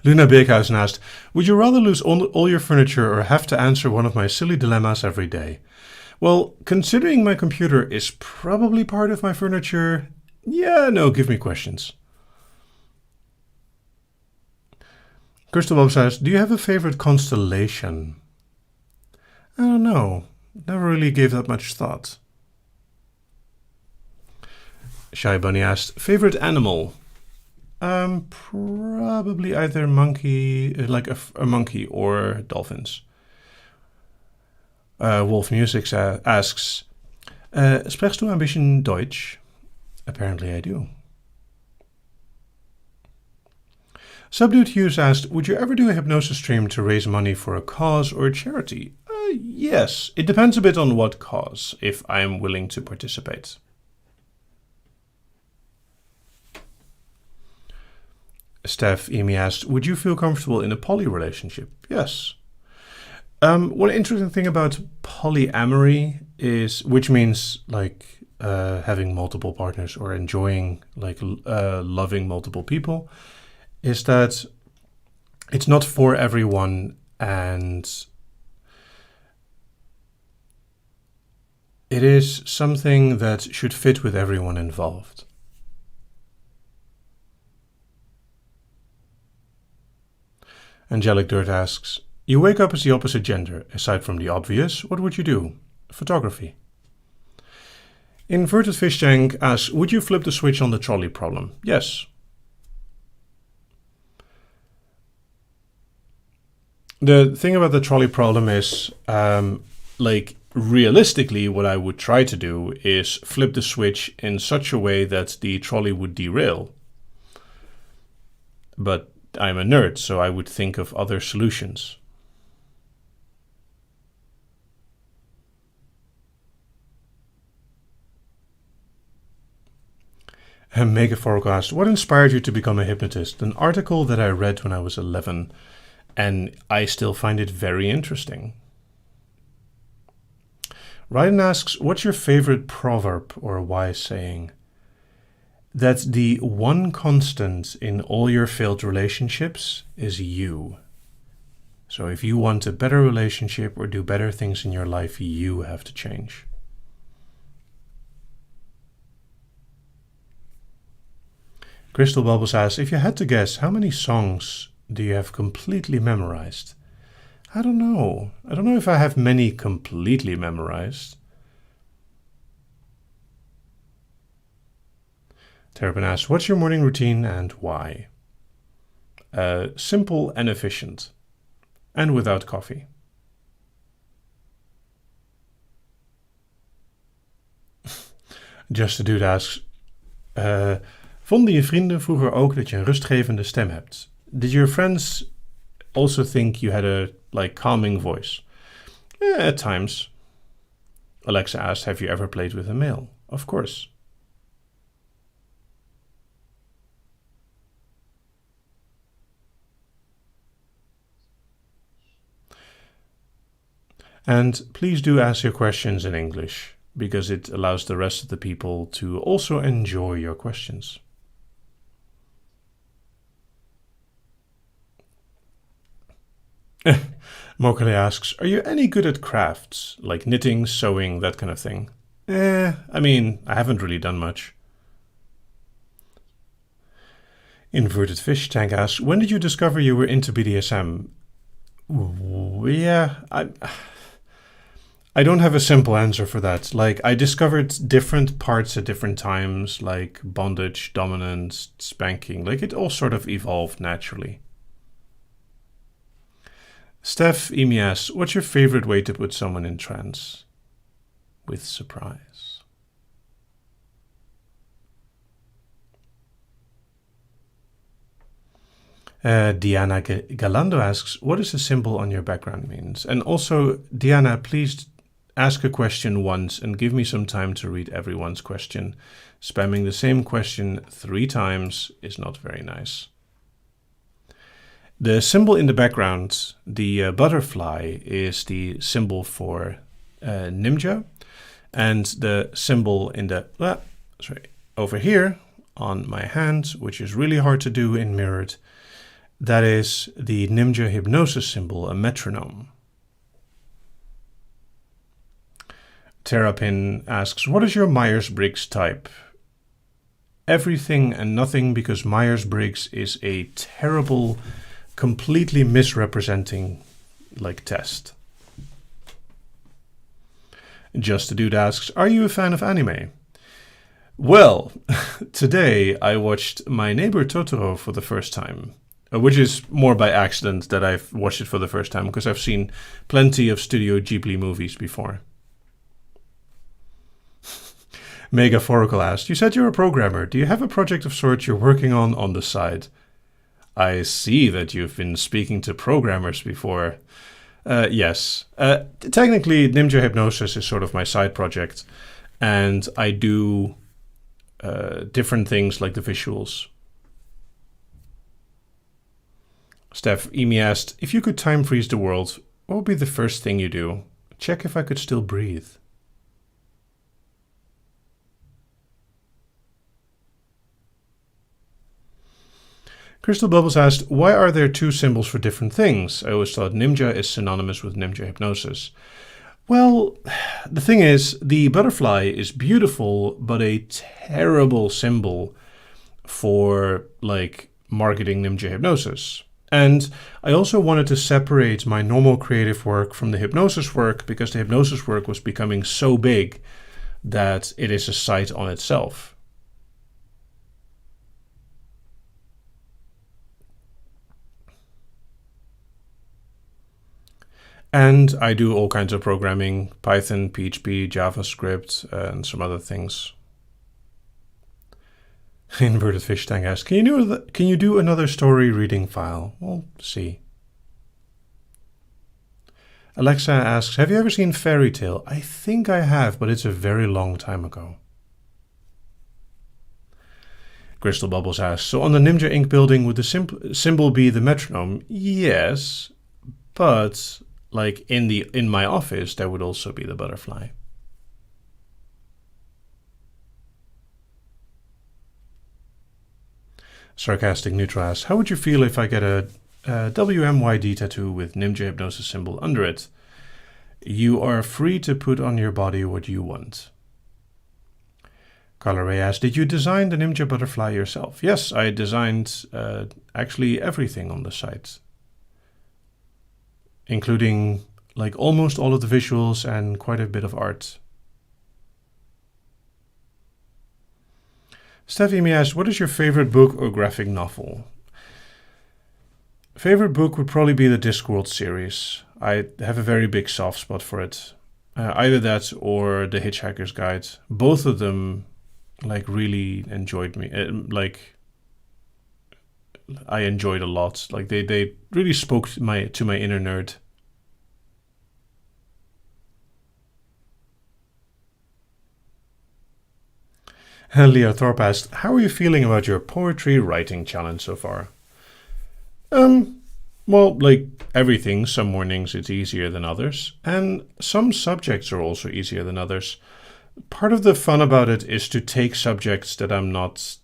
Luna Beekhausen asked, would you rather lose all your furniture or have to answer one of my silly dilemmas every day? Well, considering my computer is probably part of my furniture, yeah, no, give me questions. Crystal Bob says, do you have a favorite constellation? I don't know. Never really gave that much thought. Shy Bunny asked, favorite animal? Probably either monkey, like a monkey or dolphins. Wolf Music asks, sprichst du ein bisschen Deutsch? Apparently I do. Subdued Hughes asked, would you ever do a hypnosis stream to raise money for a cause or a charity? Yes, it depends a bit on what cause, if I am willing to participate. Steph Emi asked, would you feel comfortable in a poly relationship? Yes. One interesting thing about polyamory is, which means like having multiple partners or enjoying like loving multiple people, is that it's not for everyone, and it is something that should fit with everyone involved. Angelic Dirt asks, you wake up as the opposite gender. Aside from the obvious, what would you do? Photography. Inverted Fish Tank asks, would you flip the switch on the trolley problem? Yes. The thing about the trolley problem is, like, realistically, what I would try to do is flip the switch in such a way that the trolley would derail. But I'm a nerd, so I would think of other solutions. And Megafork asked, what inspired you to become a hypnotist? An article that I read when I was 11, and I still find it very interesting. Ryden asks, what's your favorite proverb or wise saying? That the one constant in all your failed relationships is you. So if you want a better relationship or do better things in your life, you have to change. Crystal Bubbles asks, if you had to guess, how many songs do you have completely memorized? I don't know. I don't know if I have many completely memorized. Terrapin asks, what's your morning routine and why? Simple and efficient. And without coffee. Just a Dude asks, vonden je vrienden vroeger ook dat je een rustgevende stem hebt? Did your friends also think you had a calming voice? At times. Alexa asked, have you ever played with a male? Of course. And please do ask your questions in English, because it allows the rest of the people to also enjoy your questions. Mokale asks, are you any good at crafts, like knitting, sewing, that kind of thing? I mean, I haven't really done much. Inverted Fish Tank asks, when did you discover you were into BDSM? Yeah, I don't have a simple answer for that. Like, I discovered different parts at different times, like bondage, dominance, spanking. Like, it all sort of evolved naturally. Steph Emi asks, what's your favorite way to put someone in trance? With surprise. Diana Galando asks, what does the symbol on your background means? And also, Diana, please ask a question once and give me some time to read everyone's question. Spamming the same question 3 times is not very nice. The symbol in the background, the butterfly, is the symbol for Nimja. And the symbol in the, over here on my hand, which is really hard to do in mirrored, that is the Nimja hypnosis symbol, a metronome. Terrapin asks, what is your Myers-Briggs type? Everything and nothing, because Myers-Briggs is a terrible, completely misrepresenting test. Just a Dude asks, are you a fan of anime? Well, today I watched My Neighbor Totoro for the first time. which is more by accident that I've watched it for the first time, because I've seen plenty of Studio Ghibli movies before. Megaphorical asked, you said you're a programmer. Do you have a project of sorts you're working on the side? I see that you've been speaking to programmers before. Yes. Technically, Nimja Hypnosis is sort of my side project, and I do different things like the visuals. Steph Emi asked, if you could time freeze the world, what would be the first thing you do? Check if I could still breathe. Crystal Bubbles asked, why are there two symbols for different things? I always thought Nimja is synonymous with Nimja Hypnosis. Well, the thing is, the butterfly is beautiful, but a terrible symbol for, like, marketing Nimja Hypnosis. And I also wanted to separate my normal creative work from the hypnosis work, because the hypnosis work was becoming so big that it is a site on itself. And I do all kinds of programming, Python, PHP, JavaScript, and some other things. Inverted Fish Tank asks, can you do another story reading file? We'll see. Alexa asks, have you ever seen Fairy Tale? I think I have, but it's a very long time ago. Crystal Bubbles asks, so on the Nimja Inc. building, would the symbol be the metronome? Yes, but like in my office, there would also be the butterfly. Sarcastic Neutral asks, how would you feel if I get a WMYD tattoo with Nimja Hypnosis symbol under it? You are free to put on your body what you want. Carla Ray asks, did you design the Nimja butterfly yourself? Yes, I designed actually everything on the site, including like almost all of the visuals and quite a bit of art. Steffi me asks, what is your favorite book or graphic novel? Favorite book would probably be the Discworld series. I have a very big soft spot for it. Either that or The Hitchhiker's Guide. Both of them like really enjoyed me. I enjoyed a lot. Like they really spoke to my inner nerd. Leo Thorpe asked, how are you feeling about your poetry writing challenge so far? Well, like everything, some mornings it's easier than others, and some subjects are also easier than others. Part of the fun about it is to take subjects that I'm not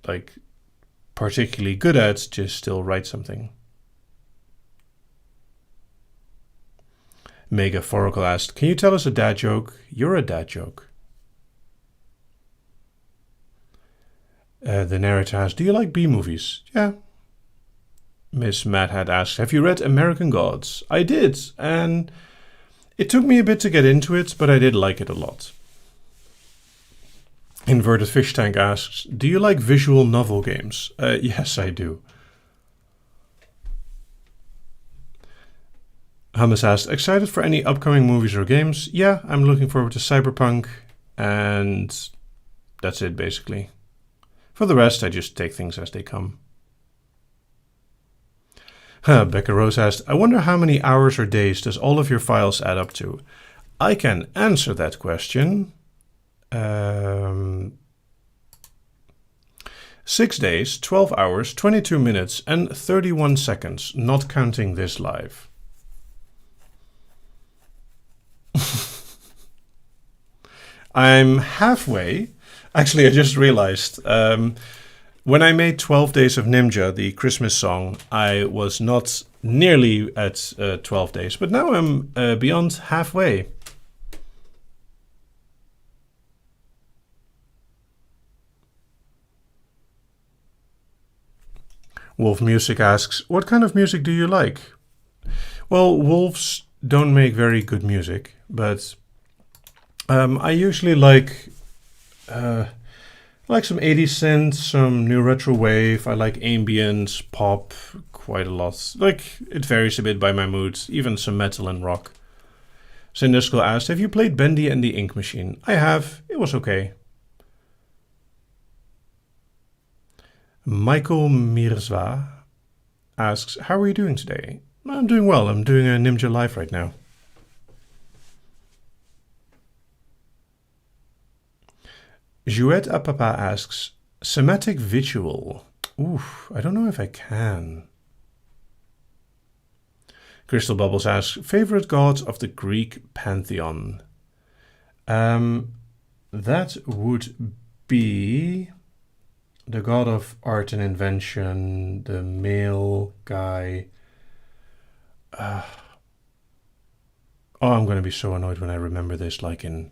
like particularly good at to still write something. Megaphorical asked, can you tell us a dad joke? You're a dad joke. The narrator asks, do you like B-movies? Yeah. Miss Mad Hat asks, have you read American Gods? I did, and it took me a bit to get into it, but I did like it a lot. Inverted Fish Tank asks, do you like visual novel games? Yes, I do. Hummus asked, excited for any upcoming movies or games? Yeah, I'm looking forward to Cyberpunk, and that's it basically. For the rest, I just take things as they come. Becca Rose asked, I wonder how many hours or days does all of your files add up to? I can answer that question. 6 days, 12 hours, 22 minutes, and 31 seconds, not counting this live. I'm halfway. Actually, I just realized, when I made 12 Days of Nimja, the Christmas song, I was not nearly at 12 days, but now I'm beyond halfway. Wolf Music asks, what kind of music do you like? Well, wolves don't make very good music, but I usually like... I like some 80s synth, some new retro wave. I like ambient, pop quite a lot. Like, it varies a bit by my mood, even some metal and rock. Syndiskal asked, have you played Bendy and the Ink Machine? I have. It was okay. Michael Mirzwa asks, how are you doing today? I'm doing well. I'm doing a Nimja live right now. Jouet Apapa asks, somatic visual. Oof, I don't know if I can. Crystal Bubbles asks, favorite gods of the Greek pantheon? That would be the god of art and invention, the male guy. Oh, I'm going to be so annoyed when I remember this, like in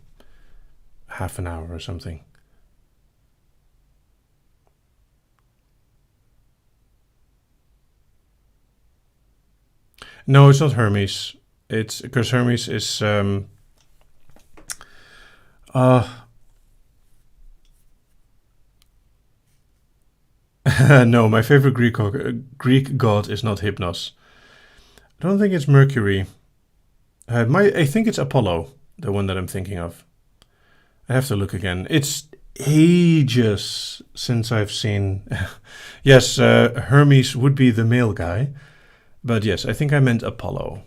half an hour or something. No, it's not Hermes. It's because Hermes is no, my favorite Greek god is not Hypnos. I don't think it's Mercury. I think it's Apollo, the one that I'm thinking of. I have to look again. It's ages since I've seen. Yes, Hermes would be the male guy. But yes, I think I meant Apollo.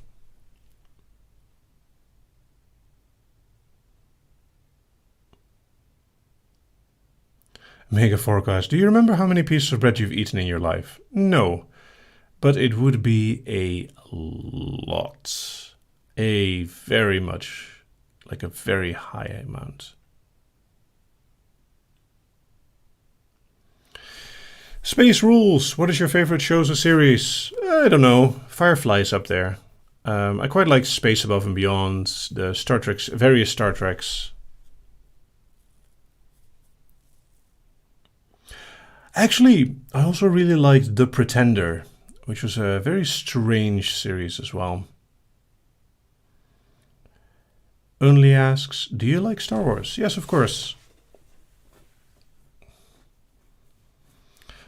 Mega Forecast, do you remember how many pieces of bread you've eaten in your life? No, but it would be a lot. A very much, like a very high amount. Space Rules, what is your favorite shows or series? I don't know, Firefly's up there. I quite like Space Above and Beyond, the Star Treks, various Star Treks. Actually, I also really liked The Pretender, which was a very strange series as well. Only asks, do you like Star Wars? Yes, of course.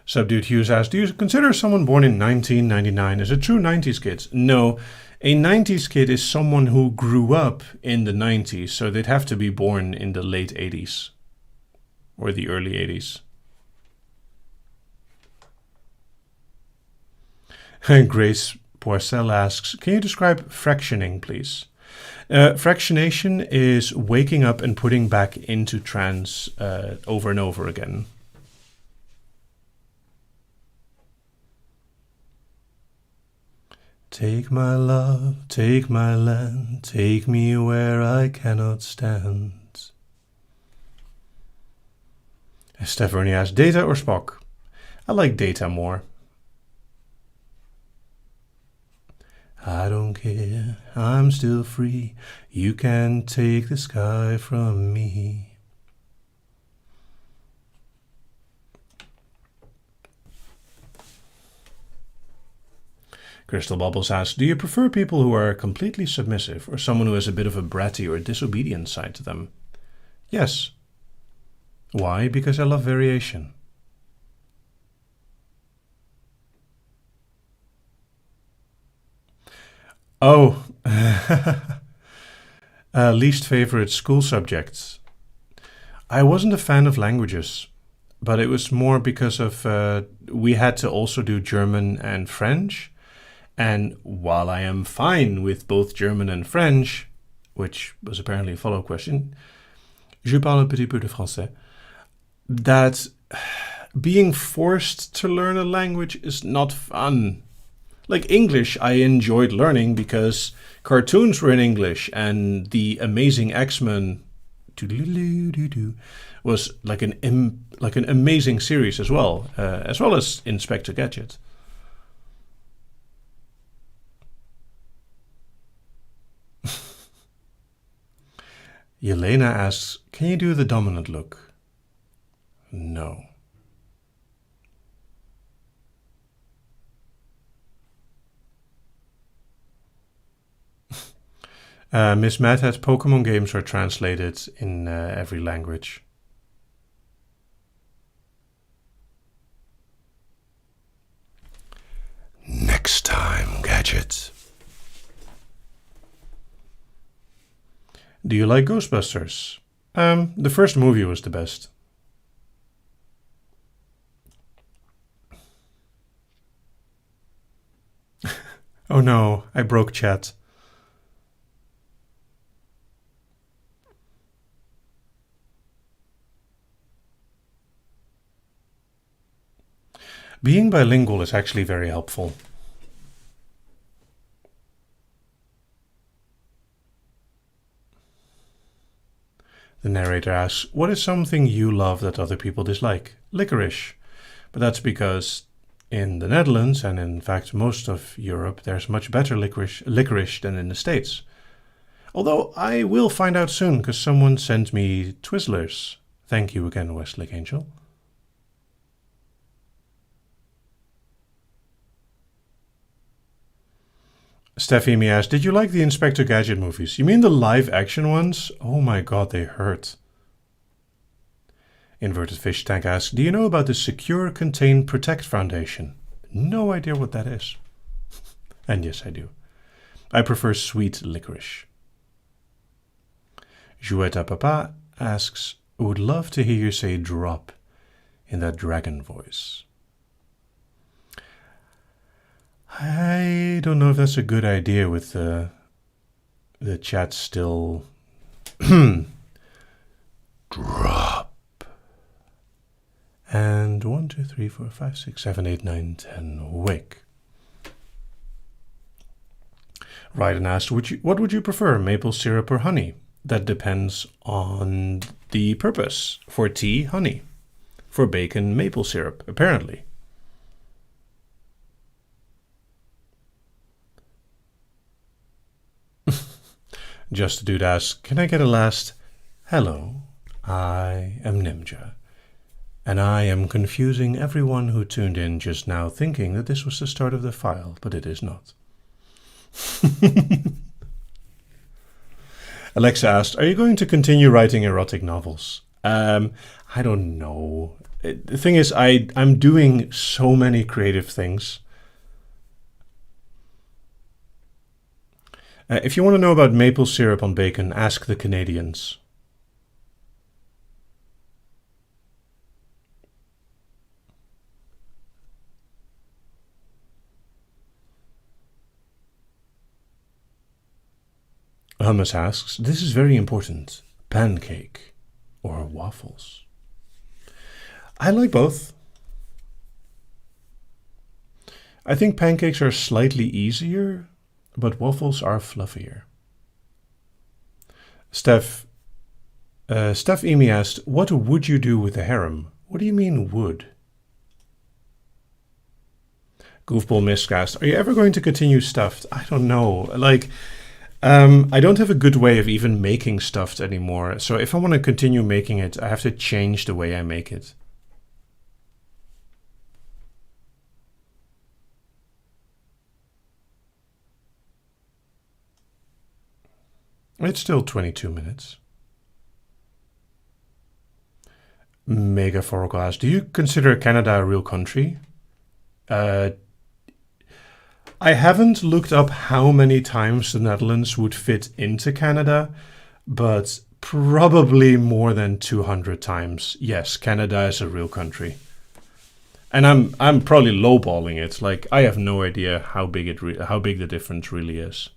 Subdued Hughes asks, do you consider someone born in 1999 as a true 90s kid? No, a 90s kid is someone who grew up in the 90s, so they'd have to be born in the late 80s or the early 80s. Grace Poisel asks, can you describe fractioning, please? Fractionation is waking up and putting back into trance over and over again. Take my love, take my land, take me where I cannot stand. Stephanie asks, Data or Spock? I like Data more. I don't care, I'm still free. You can take the sky from me. Crystal Bubbles asks, do you prefer people who are completely submissive or someone who has a bit of a bratty or disobedient side to them? Yes. Why? Because I love variation. Oh, least favorite school subjects. I wasn't a fan of languages, but it was more because of we had to also do German and French. And while I am fine with both German and French, which was apparently a follow-up question, je parle un petit peu de français, that being forced to learn a language is not fun. Like English, I enjoyed learning because cartoons were in English and the Amazing X-Men was like an amazing series as well as Inspector Gadget. Yelena asks, can you do the dominant look? No. Miss Mad Hat, Pokemon games are translated in every language. next time, Gadget. Do you like Ghostbusters? The first movie was the best. Oh no, I broke chat. Being bilingual is actually very helpful. The narrator asks, what is something you love that other people dislike? Licorice. But that's because in the Netherlands, and in fact most of Europe, there's much better licorice than in the States. Although I will find out soon, because someone sent me Twizzlers. Thank you again, Westlake Angel. Steffi me asked, did you like the Inspector Gadget movies? You mean the live action ones? Oh my god, they hurt. Inverted Fish Tank asks, do you know about the Secure, Contain, Protect Foundation? No idea what that is. And yes, I do. I prefer sweet licorice. Jouetta Papa asks, would love to hear you say drop in that dragon voice. I don't know if that's a good idea with the chat still. Drop. And 1, 2, 3, 4, 5, 6, 7, 8, 9, 10. Wake. Ryden asked, what would you prefer, maple syrup or honey? That depends on the purpose. For tea, honey. For bacon, maple syrup, apparently. Just a dude asks, can I get a last hello? I am Nimja, and I am confusing everyone who tuned in just now thinking that this was the start of the file, but it is not. Alexa asked, are you going to continue writing erotic novels? I don't know. The thing is, I'm doing so many creative things. If you want to know about maple syrup on bacon, ask the Canadians. Hummus asks, this is very important. Pancake or waffles? I like both. I think pancakes are slightly easier, but waffles are fluffier. Steph Emi asked, what would you do with a harem? What do you mean would? Goofball Misk asked, are you ever going to continue stuffed? I don't know. Like, I don't have a good way of even making stuffed anymore. So if I want to continue making it, I have to change the way I make it. It's still 22 minutes. Mega Forecast, do you consider Canada a real country? I haven't looked up how many times the Netherlands would fit into Canada, but probably more than 200 times. Yes, Canada is a real country. And I'm probably lowballing it. Like, I have no idea how big the difference really is.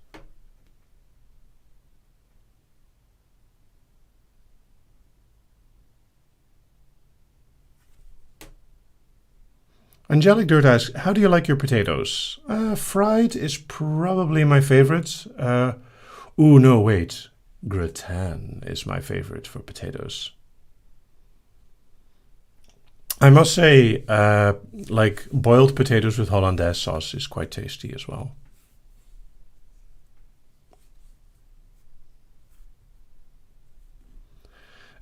Angelic Dirt asks, how do you like your potatoes? Fried is probably my favorite. No, wait. Gratin is my favorite for potatoes. I must say, like boiled potatoes with Hollandaise sauce is quite tasty as well.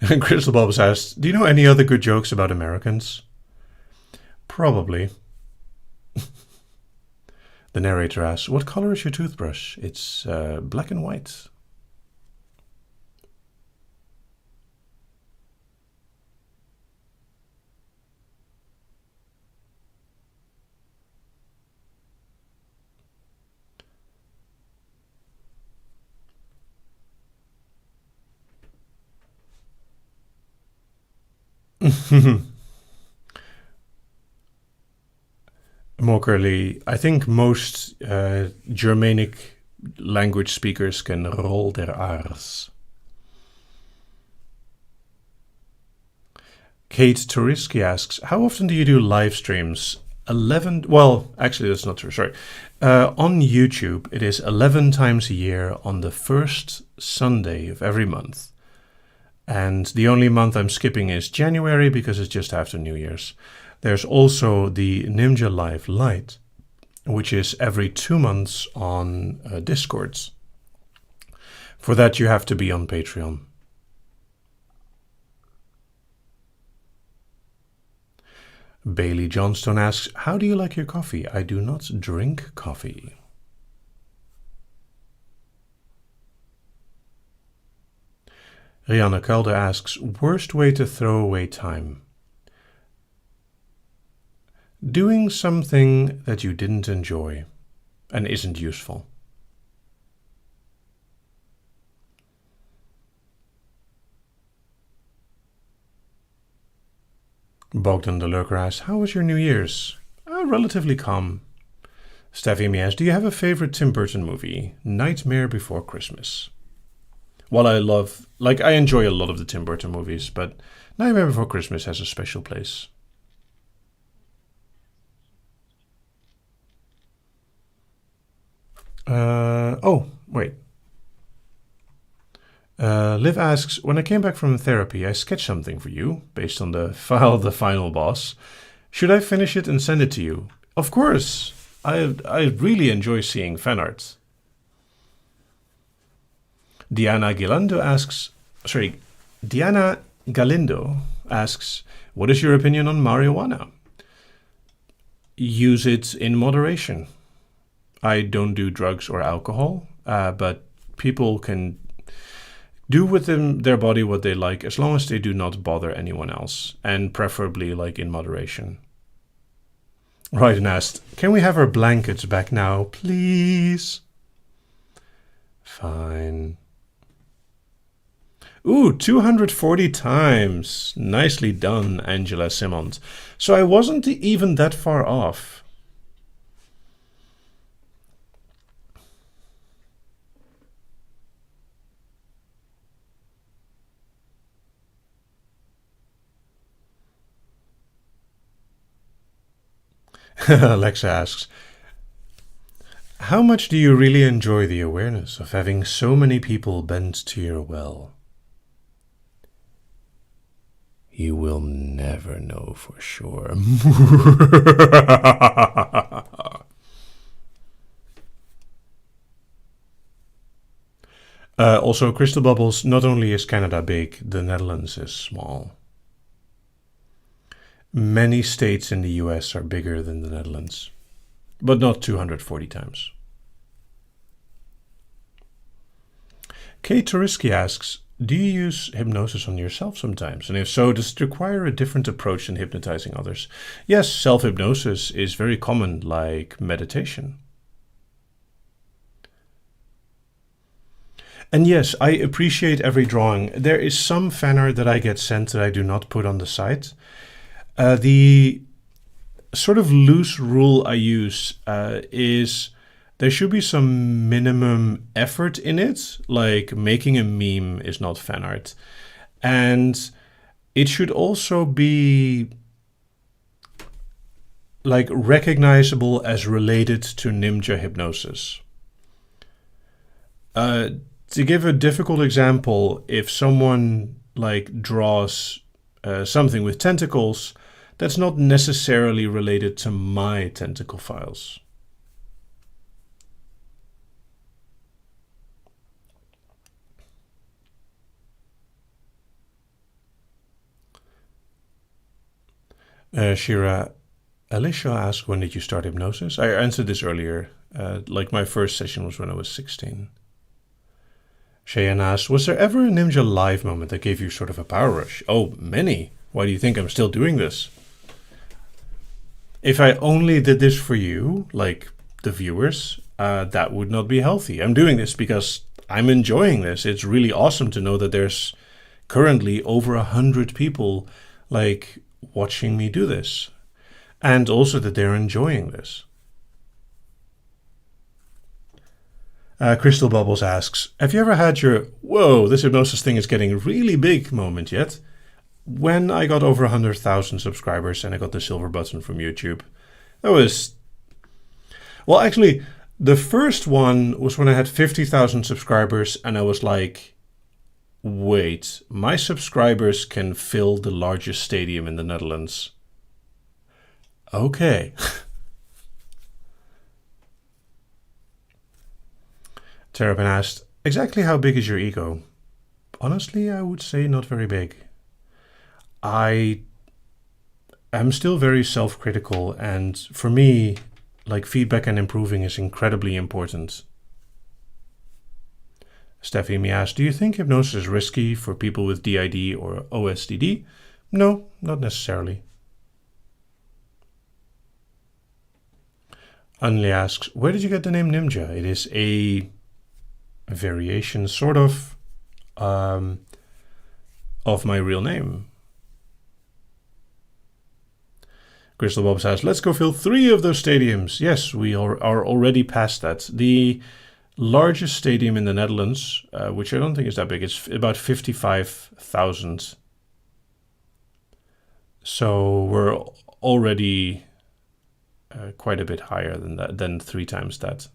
And Crystal Bulbs asked, do you know any other good jokes about Americans? Probably. The narrator asks, what color is your toothbrush? It's black and white. Mokerly, I think most Germanic language speakers can roll their R's. Kate Toriski asks, how often do you do live streams? 11, well, actually that's not true, sorry. On YouTube, it is 11 times a year on the first Sunday of every month. And the only month I'm skipping is January because it's just after New Year's. There's also the Nimja Live Lite, which is every 2 months on Discords. For that, you have to be on Patreon. Bailey Johnstone asks, how do you like your coffee? I do not drink coffee. Rihanna Kelder asks, worst way to throw away time? Doing something that you didn't enjoy and isn't useful. Bogdan the Lurker asks, how was your New Year's? Relatively calm. Steffi me asks, do you have a favorite Tim Burton movie? Nightmare Before Christmas. Well, I enjoy a lot of the Tim Burton movies, but Nightmare Before Christmas has a special place. Wait. Liv asks, when I came back from therapy, I sketched something for you, based on the file The Final Boss. Should I finish it and send it to you? Of course! I really enjoy seeing fan art. Diana Galindo asks, what is your opinion on marijuana? Use it in moderation. I don't do drugs or alcohol, but people can do with their body what they like as long as they do not bother anyone else, and preferably like in moderation. Ryden asked, can we have our blankets back now, please? Fine. Ooh, 240 times. Nicely done, Angela Simmons. So I wasn't even that far off. Alexa asks, how much do you really enjoy the awareness of having so many people bend to your well? You will never know for sure. Also, Crystal Bubbles, not only is Canada big, the Netherlands is small. Many states in the US are bigger than the Netherlands, but not 240 times. Kate Toriski asks, do you use hypnosis on yourself sometimes? And if so, does it require a different approach than hypnotizing others? Yes, self-hypnosis is very common, like meditation. And yes, I appreciate every drawing. There is some fan art that I get sent that I do not put on the site. The sort of loose rule I use is there should be some minimum effort in it, like making a meme is not fan art. And it should also be like recognizable as related to Nimja hypnosis. To give a difficult example, if someone like draws something with tentacles, that's not necessarily related to my tentacle files. Shira Alicia asked, when did you start hypnosis? I answered this earlier. Like my first session was when I was 16. Cheyenne asked, was there ever a Nimja Live moment that gave you sort of a power rush? Oh, many. Why do you think I'm still doing this? If I only did this for you, like the viewers, that would not be healthy. I'm doing this because I'm enjoying this. It's really awesome to know that there's currently over 100 people like watching me do this, and also that they're enjoying this. Crystal Bubbles asks, have you ever had your, whoa, this hypnosis thing is getting really big moment yet? When I got over 100,000 subscribers and I got the silver button from YouTube. That was, well, actually, the first one was when I had 50,000 subscribers and I was like, wait, my subscribers can fill the largest stadium in the Netherlands. Okay. Terrapin asked, exactly how big is your ego? Honestly, I would say not very big. I am still very self-critical, and for me, like, feedback and improving is incredibly important. Steffi me asked, do you think hypnosis is risky for people with DID or OSDD? No, not necessarily. Unli asks, where did you get the name Nimja? It is a variation, sort of my real name. Crystal Bob says, let's go fill 3 of those stadiums. Yes, we are already past that. The largest stadium in the Netherlands, which I don't think is that big, it's about 55,000. So we're already quite a bit higher than that, than 3 times that.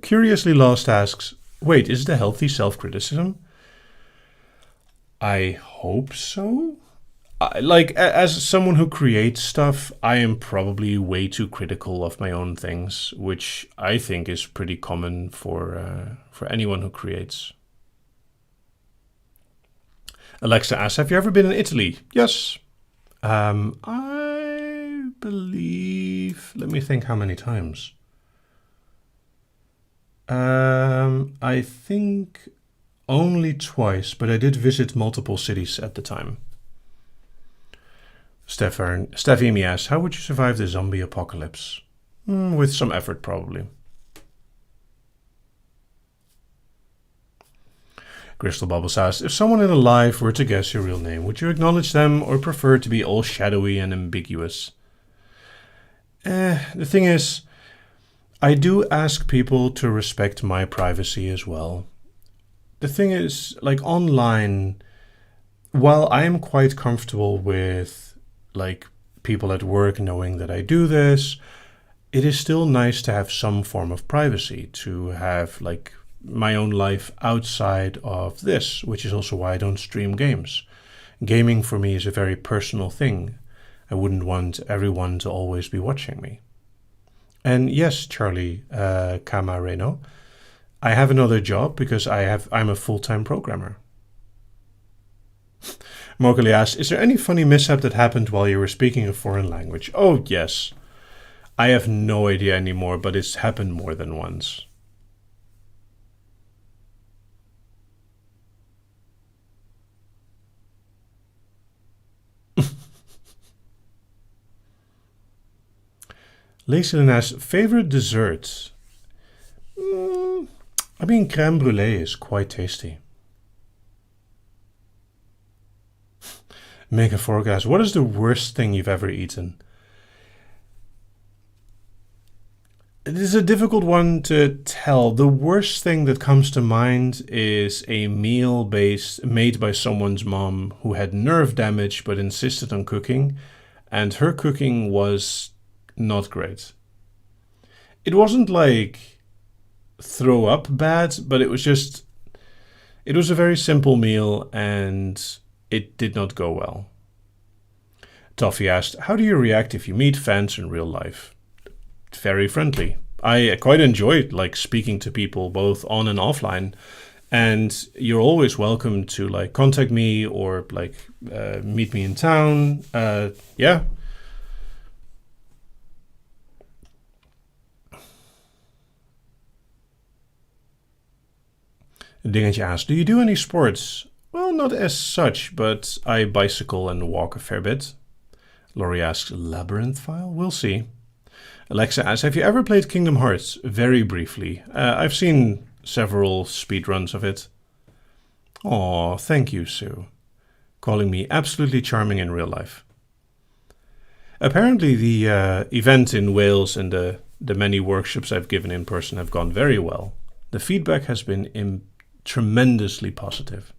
Curiously Lost asks, wait, is it a healthy self-criticism? I hope so. Like, as someone who creates stuff, I am probably way too critical of my own things, which I think is pretty common for anyone who creates. Alexa asks, have you ever been in Italy? Yes. I believe, let me think how many times. I think only twice, but I did visit multiple cities at the time. Steffi me asks, how would you survive the zombie apocalypse? With some effort, probably. Crystal Bubbles asks, if someone in a live were to guess your real name, would you acknowledge them or prefer to be all shadowy and ambiguous? The thing is, I do ask people to respect my privacy as well. The thing is, like, online, while I am quite comfortable with, like, people at work knowing that I do this, it is still nice to have some form of privacy, to have, like, my own life outside of this, which is also why I don't stream games. Gaming for me is a very personal thing. I wouldn't want everyone to always be watching me. And yes, Charlie Camareno, I have another job because I'm a full-time programmer. Mokali asks, is there any funny mishap that happened while you were speaking a foreign language? Oh, yes. I have no idea anymore, but it's happened more than once. Lacey asks, favorite dessert? I mean, crème brûlée is quite tasty. Mega Forecast, what is the worst thing you've ever eaten? It is a difficult one to tell. The worst thing that comes to mind is a meal made by someone's mom who had nerve damage but insisted on cooking, and her cooking was not great. It wasn't like throw up bad, but it was a very simple meal and it did not go well. Toffee asked, how do you react if you meet fans in real life? Very friendly. I quite enjoyed, like, speaking to people both on and offline, and you're always welcome to, like, contact me or, like, meet me in town. Yeah. Dingetje asks, do you do any sports? Well, not as such, but I bicycle and walk a fair bit. Laurie asks, labyrinth file? We'll see. Alexa asks, have you ever played Kingdom Hearts? Very briefly. I've seen several speedruns of it. Aw, thank you, Sue. Calling me absolutely charming in real life. Apparently the event in Wales and the many workshops I've given in person have gone very well. The feedback has been tremendously positive.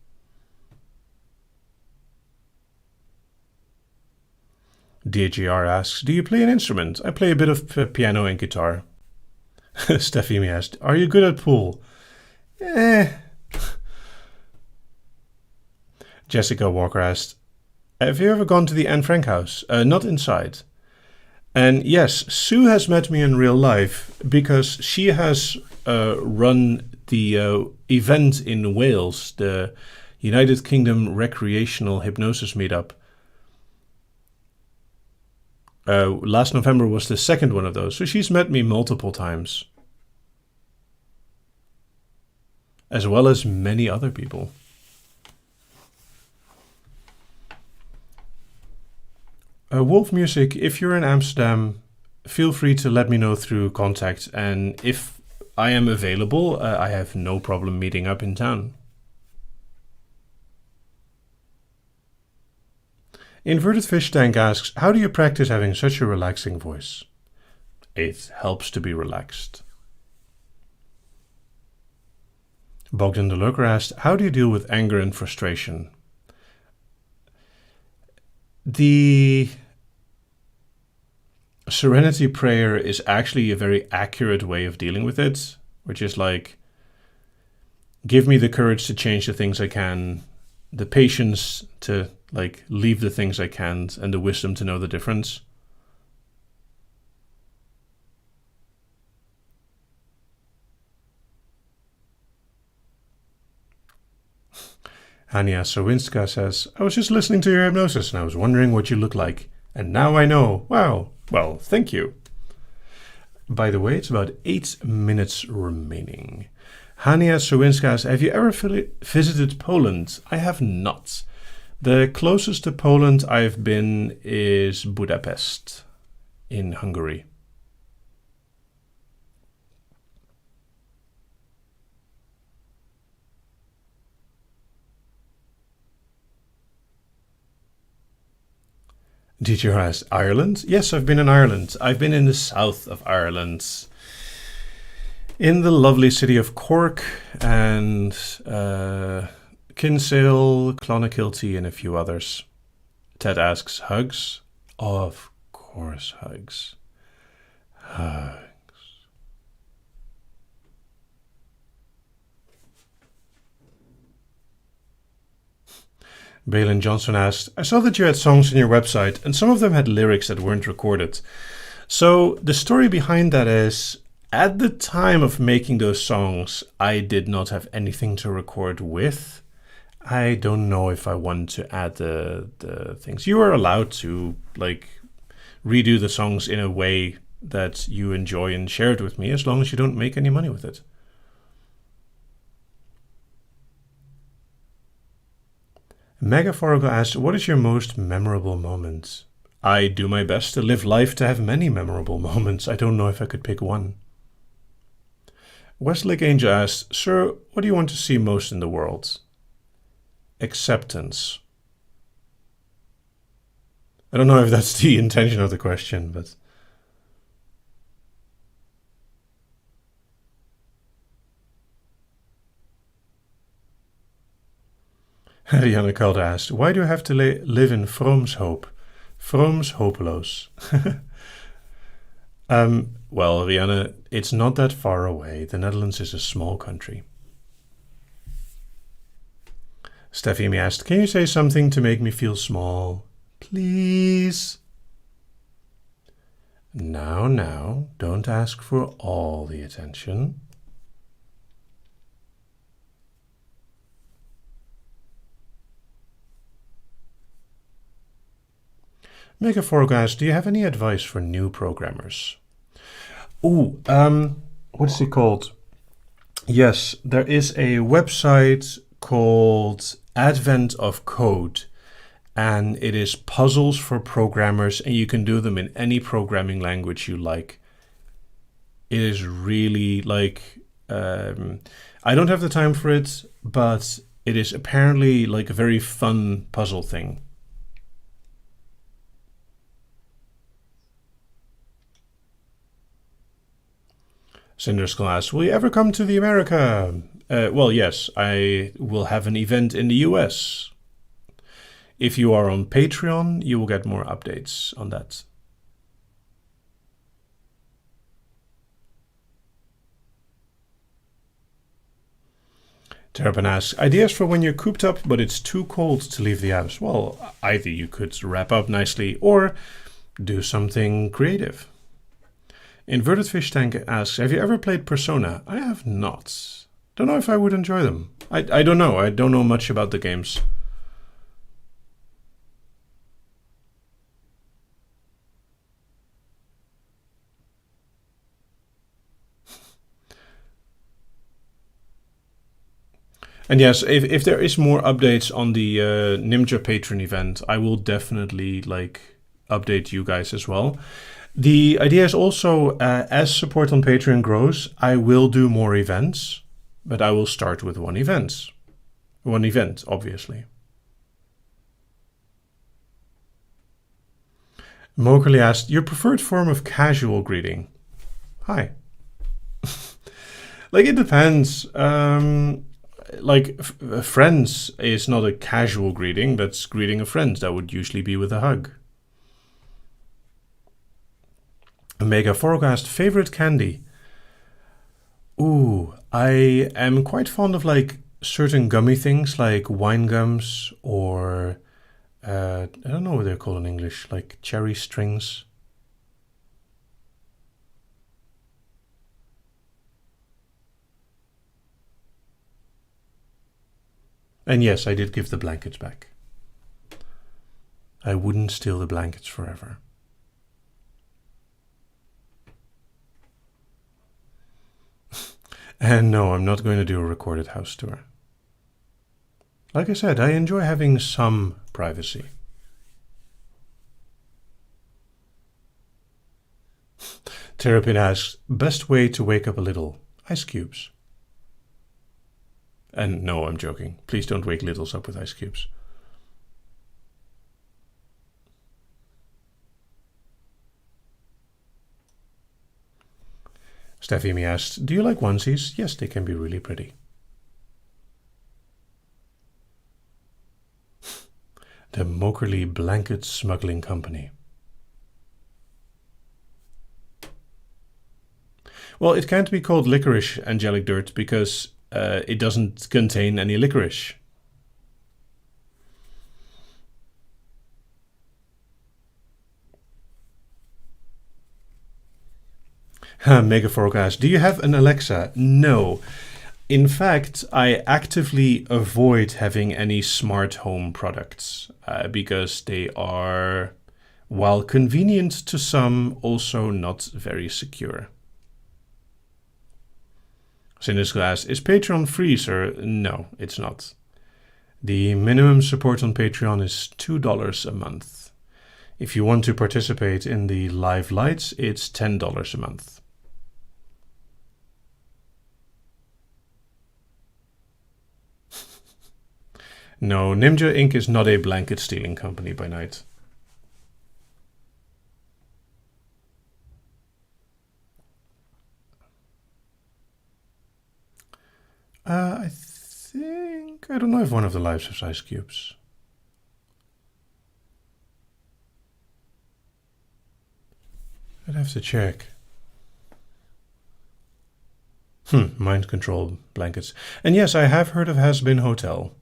DGR asks, do you play an instrument? I play a bit of piano and guitar. Steffi asked, are you good at pool? Jessica Walker asked, have you ever gone to the Anne Frank house? Not inside. And yes, Sue has met me in real life because she has run the event in Wales, the United Kingdom Recreational Hypnosis Meetup. Last November was the second one of those, so she's met me multiple times. As well as many other people. Wolf Music, if you're in Amsterdam, feel free to let me know through contact, and if I am available, I have no problem meeting up in town. Inverted Fish Tank asks, how do you practice having such a relaxing voice? It helps to be relaxed. Bogdan the Lurker asked, how do you deal with anger and frustration? The Serenity Prayer is actually a very accurate way of dealing with it, which is like, give me the courage to change the things I can, the patience to like leave the things I can't, and the wisdom to know the difference. Hania Sawinska says, I was just listening to your hypnosis and I was wondering what you look like. And now I know. Wow. Well, thank you. By the way, it's about 8 minutes remaining. Hania Sawinska asks, have you ever visited Poland? I have not. The closest to Poland I've been is Budapest in Hungary. Did you ask Ireland? Yes, I've been in Ireland. I've been in the south of Ireland, in the lovely city of Cork and Kinsale, Clonakilty, and a few others. Ted asks, hugs? Of course, hugs. Hugs. Balin Johnson asked, I saw that you had songs on your website and some of them had lyrics that weren't recorded. So the story behind that is, at the time of making those songs, I did not have anything to record with. I don't know if I want to add the things. You are allowed to like redo the songs in a way that you enjoy and share it with me, as long as you don't make any money with it. Megaforgo asked, what is your most memorable moment? I do my best to live life to have many memorable moments. I don't know if I could pick one. Westlake Angel asked, sir, what do you want to see most in the world? Acceptance. I don't know if that's the intention of the question, but... Rianne Calder asked, why do you have to live in Vroomshoop? Vrooms hopeloos. Well, Rianne, it's not that far away. The Netherlands is a small country. Steffi asked, can you say something to make me feel small? Please? Now, don't ask for all the attention. Megaforgo asked, do you have any advice for new programmers? Ooh, what is it called? Yes, there is a website called Advent of Code, and it is puzzles for programmers, and you can do them in any programming language you like. It is really like, I don't have the time for it, but it is apparently like a very fun puzzle thing. Cinder's class, will you ever come to the America? Well, yes, I will have an event in the US. If you are on Patreon, you will get more updates on that. Terrapin asks, ideas for when you're cooped up but it's too cold to leave the house? Well, either you could wrap up nicely or do something creative. Inverted Fish Tank asks, have you ever played Persona? I have not. Don't know if I would enjoy them. I don't know. I don't know much about the games. And yes, if there is more updates on the Nimja patron event, I will definitely like update you guys as well. The idea is also, as support on Patreon grows, I will do more events, but I will start with one event. One event, obviously. Mokerly asked, your preferred form of casual greeting? Hi. Like, it depends. Like, friends is not a casual greeting. That's greeting a friend. That would usually be with a hug. Mega Forecast, favorite candy? Ooh, I am quite fond of like certain gummy things like wine gums or I don't know what they're called in English, like cherry strings. And yes, I did give the blankets back. I wouldn't steal the blankets forever. And no, I'm not going to do a recorded house tour. Like I said, I enjoy having some privacy. Terrapin asks, best way to wake up a little? Ice cubes. And no, I'm joking. Please don't wake littles up with ice cubes. Steffi me asked, do you like onesies? Yes, they can be really pretty. The Mokerly Blanket Smuggling Company. Well, it can't be called licorice angelic dirt because it doesn't contain any licorice. Mega Forecast, do you have an Alexa? No. In fact, I actively avoid having any smart home products because they are, while convenient to some, also not very secure. Sinus Glass, is Patreon free, sir? No, it's not. The minimum support on Patreon is $2 a month. If you want to participate in the live lights, it's $10 a month. No, Nimja Inc. is not a blanket stealing company by night. I don't know if one of the lives has ice cubes. I'd have to check. Mind control blankets. And yes, I have heard of Has Been Hotel.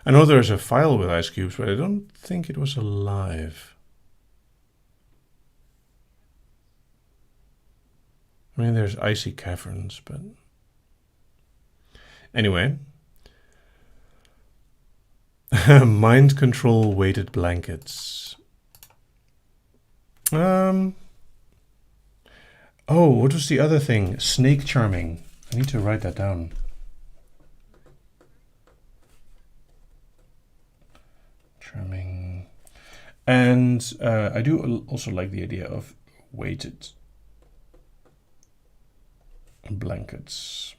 I know there's a file with ice cubes, but I don't think it was alive. I mean, there's icy caverns, but anyway. Mind control weighted blankets. Oh, what was the other thing? Snake charming. I need to write that down. Charming. And I do also like the idea of weighted blankets.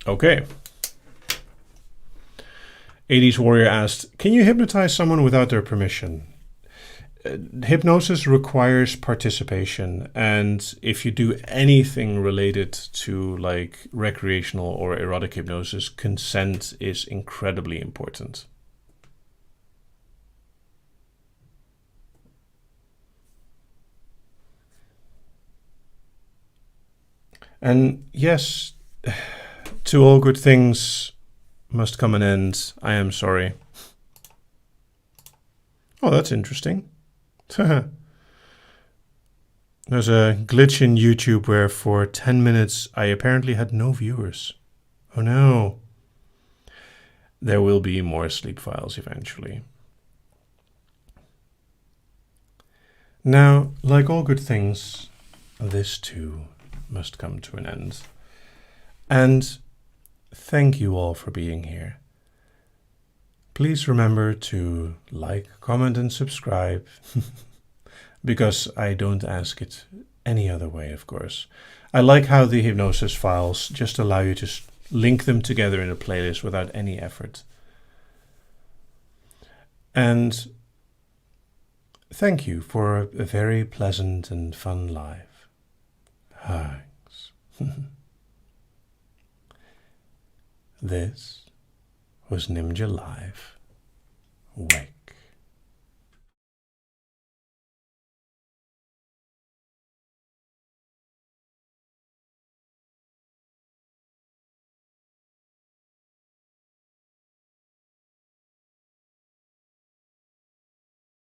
Okay. 80s Warrior asked, can you hypnotize someone without their permission? Hypnosis requires participation, and if you do anything related to like recreational or erotic hypnosis, consent is incredibly important. And yes, to all good things must come an end. I am sorry. Oh, that's interesting. There's a glitch in YouTube where for 10 minutes I apparently had no viewers. Oh no. There will be more sleep files eventually. Now, like all good things, this too must come to an end. And thank you all for being here. Please remember to like, comment, and subscribe, because I don't ask it any other way, of course. I like how the hypnosis files just allow you to link them together in a playlist without any effort. And thank you for a very pleasant and fun live. Thanks. This was Nimja Live. Wake.